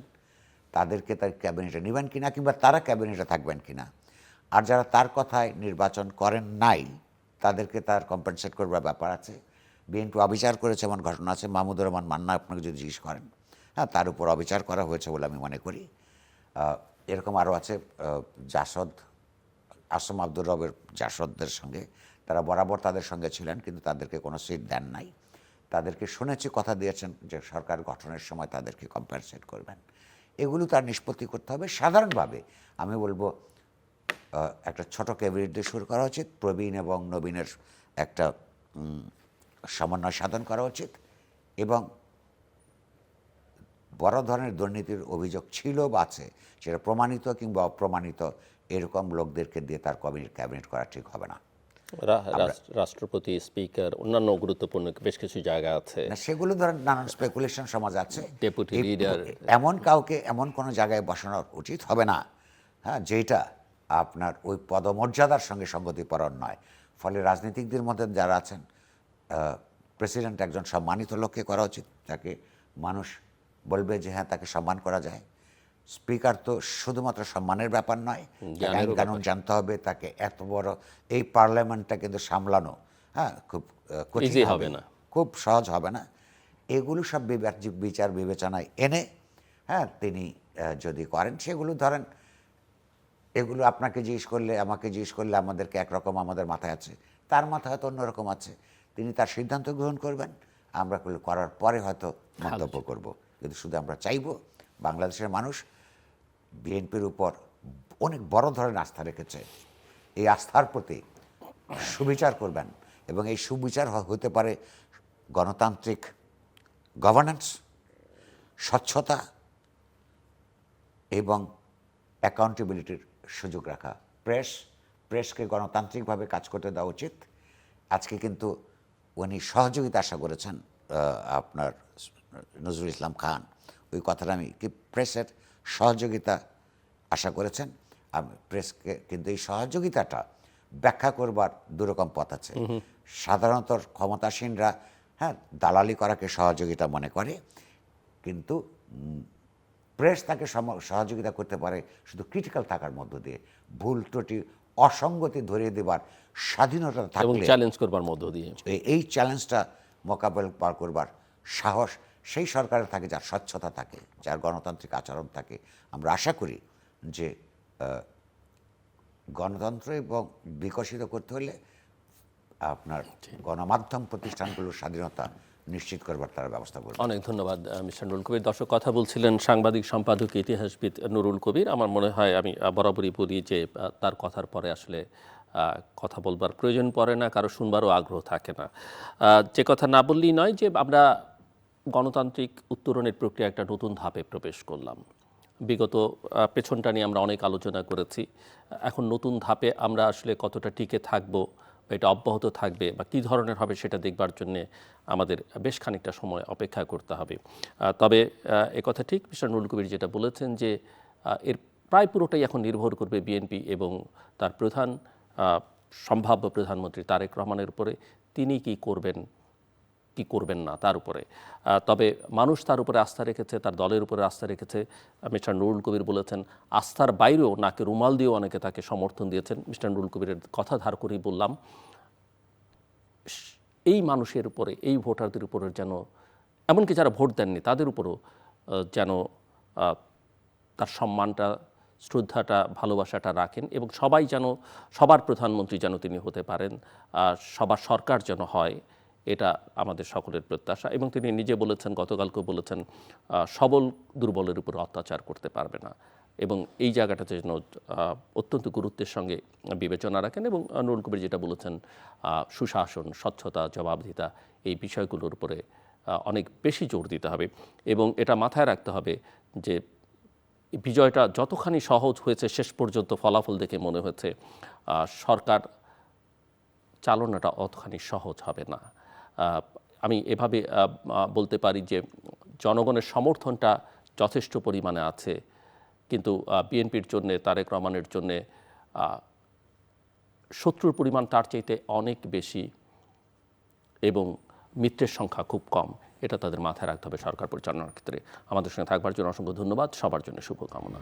তাদেরকে তার ক্যাবিনেটে নেবেন কিনা, কিংবা তারা ক্যাবিনেটে থাকবেন কিনা, আর যারা তার কথায় নির্বাচন করেন নাই তাদেরকে তার কম্পেনসেট করবার ব্যাপার আছে। বিএনপি অবিচার করেছে এমন ঘটনা আছে। মাহমুদুর রহমান মান্না আপনাকে যদি জিজ্ঞেস করেন, হ্যাঁ, তার উপর অবিচার করা হয়েছে বলে আমি মনে করি। এরকম আরও আছে, জাসদ, আসম আব্দুর রবের জাসদদের সঙ্গে তারা বরাবর তাদের সঙ্গে ছিলেন, কিন্তু তাদেরকে কোনো সিট দেন নাই। তাদেরকে শুনেছি কথা দিয়েছেন যে সরকার গঠনের সময় তাদেরকে কম্পেনসেট করবেন। এগুলো তার নিষ্পত্তি করতে হবে। সাধারণভাবে আমি বলবো একটা ছোট ক্যাবিনেট দিয়ে শুরু করা উচিত, প্রবীণ এবং নবীনের একটা সমন্বয় সাধন করা উচিত, এবং বড় ধরনের দুর্নীতির অভিযোগ ছিল বা আছে, সেটা প্রমাণিত কিংবা অপ্রমাণিত এরকম লোকদেরকে দিয়ে তার ক্যাবিনেট করা ঠিক হবে না। রাষ্ট্রপতি, স্পিকার, অন্যান্য গুরুত্বপূর্ণ বেশ কিছু জায়গা আছে, সেগুলো ধরেন নানান স্পেকুলেশন সমাজ আছে। ডেপুটি লিডার, এমন কাউকে এমন কোনো জায়গায় বসানো উচিত হবে না, হ্যাঁ, যেটা আপনার ওই পদমর্যাদার সঙ্গে সঙ্গতিপরণ নয়। ফলে রাজনীতিকদের মধ্যে যারা আছেন, প্রেসিডেন্ট একজন সম্মানিত লোককে করা উচিত, তাকে মানুষ বলবে যে হ্যাঁ, তাকে সম্মান করা যায়। স্পিকার তো শুধুমাত্র সম্মানের ব্যাপার নয়, আইন কানুন জানতে হবে। তাকে এত বড় এই পার্লামেন্টটা কিন্তু সামলানো, হ্যাঁ, খুব কঠিন হবে না, খুব সহজ হবে না। এগুলো সব বিচার বিবেচনায় এনে, হ্যাঁ, তিনি যদি করেন, সেগুলো ধরেন, এগুলো আপনাকে জিজ্ঞেস করলে, আমাকে জিজ্ঞেস করলে আমাদেরকে একরকম আমাদের মাথায় আছে, তার মাথায় হয়তো অন্যরকম আছে। তিনি তার সিদ্ধান্ত গ্রহণ করবেন, আমরা করার পরে হয়তো মন্তব্য করব। কিন্তু শুধু আমরা চাইব বাংলাদেশের মানুষ বিএনপির উপর অনেক বড় ধরনের আস্থা রেখেছে, এই আস্থার প্রতি সুবিচার করবেন, এবং এই সুবিচার হতে পারে গণতান্ত্রিক গভর্নেন্স, স্বচ্ছতা এবং অ্যাকাউন্টেবিলিটির সুযোগ রাখা। প্রেসকে গণতান্ত্রিকভাবে কাজ করতে দেওয়া উচিত। আজকে কিন্তু উনি সহযোগিতা আশা করেছেন, আপনার নজরুল ইসলাম খান, ওই কথাটা আমি কি প্রেসের সহযোগিতা আশা করেছেন। আমি প্রেসকে কিন্তু এই সহযোগিতাটা ব্যাখ্যা করবার দুরকম পথ আছে। সাধারণত ক্ষমতাসীনরা, হ্যাঁ, দালালি করাকে সহযোগিতা মনে করে, কিন্তু প্রেস তাকে সহযোগিতা করতে পারে শুধু ক্রিটিক্যাল থাকার মধ্য দিয়ে, ভুল ত্রুটি অসঙ্গতি ধরিয়ে দেবার স্বাধীনতা থাকলে, চ্যালেঞ্জ করবার মধ্য দিয়ে, এই চ্যালেঞ্জটা মোকাবেলা করবার সাহস সেই সরকারের থাকে, যার স্বচ্ছতা থাকে, যার গণতান্ত্রিক আচরণ থাকে। আমরা আশা করি যে গণতন্ত্র এবং বিকশিত করতে হলে আপনার গণমাধ্যম প্রতিষ্ঠানগুলোর স্বাধীনতা নিশ্চিত করবার তারা ব্যবস্থা করবে। অনেক ধন্যবাদ মিস্টার নুরুল কবির। দর্শক, কথা বলছিলেন সাংবাদিক, সম্পাদক, ইতিহাসবিদ নুরুল কবির। আমার মনে হয় আমি বরাবরই বলি যে তার কথার পরে আসলে কথা বলবার প্রয়োজন পড়ে না, কারো শুনবারও আগ্রহ থাকে না। যে কথা না বললেই নয় যে আমরা গণতান্ত্রিক উত্তরণের প্রক্রিয়া একটা নতুন ধাপে প্রবেশ করলাম। বিগত পেছনটা নিয়ে আমরা অনেক আলোচনা করেছি। এখন নতুন ধাপে আমরা আসলে কতটা টিকে থাকবো, এটা অব্যাহত থাকবে বা কী ধরনের হবে, সেটা দেখবার জন্যে আমাদের বেশ খানিকটা সময় অপেক্ষা করতে হবে। তবে একথা ঠিক, মিস্টার নুরুল কবির যেটা বলেছেন যে এর প্রায় পুরোটাই এখন নির্ভর করবে বিএনপি এবং তার প্রধান, সম্ভাব্য প্রধানমন্ত্রী তারেক রহমানের উপরে। তিনি কি করবেন কি করবেন না তার উপরে। তবে মানুষ তার উপরে আস্থা রেখেছে, তার দলের উপরে আস্থা রেখেছে। মিস্টার নুরুল কবির বলেছেন আস্থার বাইরেও নাকে রুমাল দিয়েও অনেকে তাকে সমর্থন দিয়েছেন। মিস্টার নুরুল কবিরের কথা ধার করেই বললাম, এই মানুষের উপরে, এই ভোটারদের উপরে যেন, এমনকি যারা ভোট দেননি তাদের উপরও যেন তার সম্মানটা, শ্রদ্ধাটা, ভালোবাসাটা রাখেন, এবং সবাই যেন, সবার প্রধানমন্ত্রী যেন তিনি হতে পারেন, সবার সরকার যেন হয়, এটা আমাদের সকলের প্রত্যাশা। এবং তিনি নিজে বলেছেন, গতকালকেও বলেছেন, সবল দুর্বলের উপর অত্যাচার করতে পারবে না, এবং এই জায়গাটাতে যেন অত্যন্ত গুরুত্বের সঙ্গে বিবেচনা রাখেন। এবং নুরুল কবির যেটা বলেছেন, সুশাসন, স্বচ্ছতা, জবাবদিহিতা, এই বিষয়গুলোর উপরে অনেক বেশি জোর দিতে হবে। এবং এটা মাথায় রাখতে হবে যে বিজয়টা যতখানি সহজ হয়েছে, শেষ পর্যন্ত ফলাফল দেখে মনে হয়েছে সরকার চালনাটা অতখানি সহজ হবে না। আমি এভাবে বলতে পারি যে জনগণের সমর্থনটা যথেষ্ট পরিমাণে আছে, কিন্তু বিএনপির জন্যে, তারেক রহমানের জন্যে শত্রুর পরিমাণ তার চাইতে অনেক বেশি, এবং মিত্রের সংখ্যা খুব কম। এটা তাদের মাথায় রাখতে হবে সরকার পরিচালনার ক্ষেত্রে। আমাদের সঙ্গে থাকবার জন্য অসংখ্য ধন্যবাদ। সবার জন্য শুভকামনা।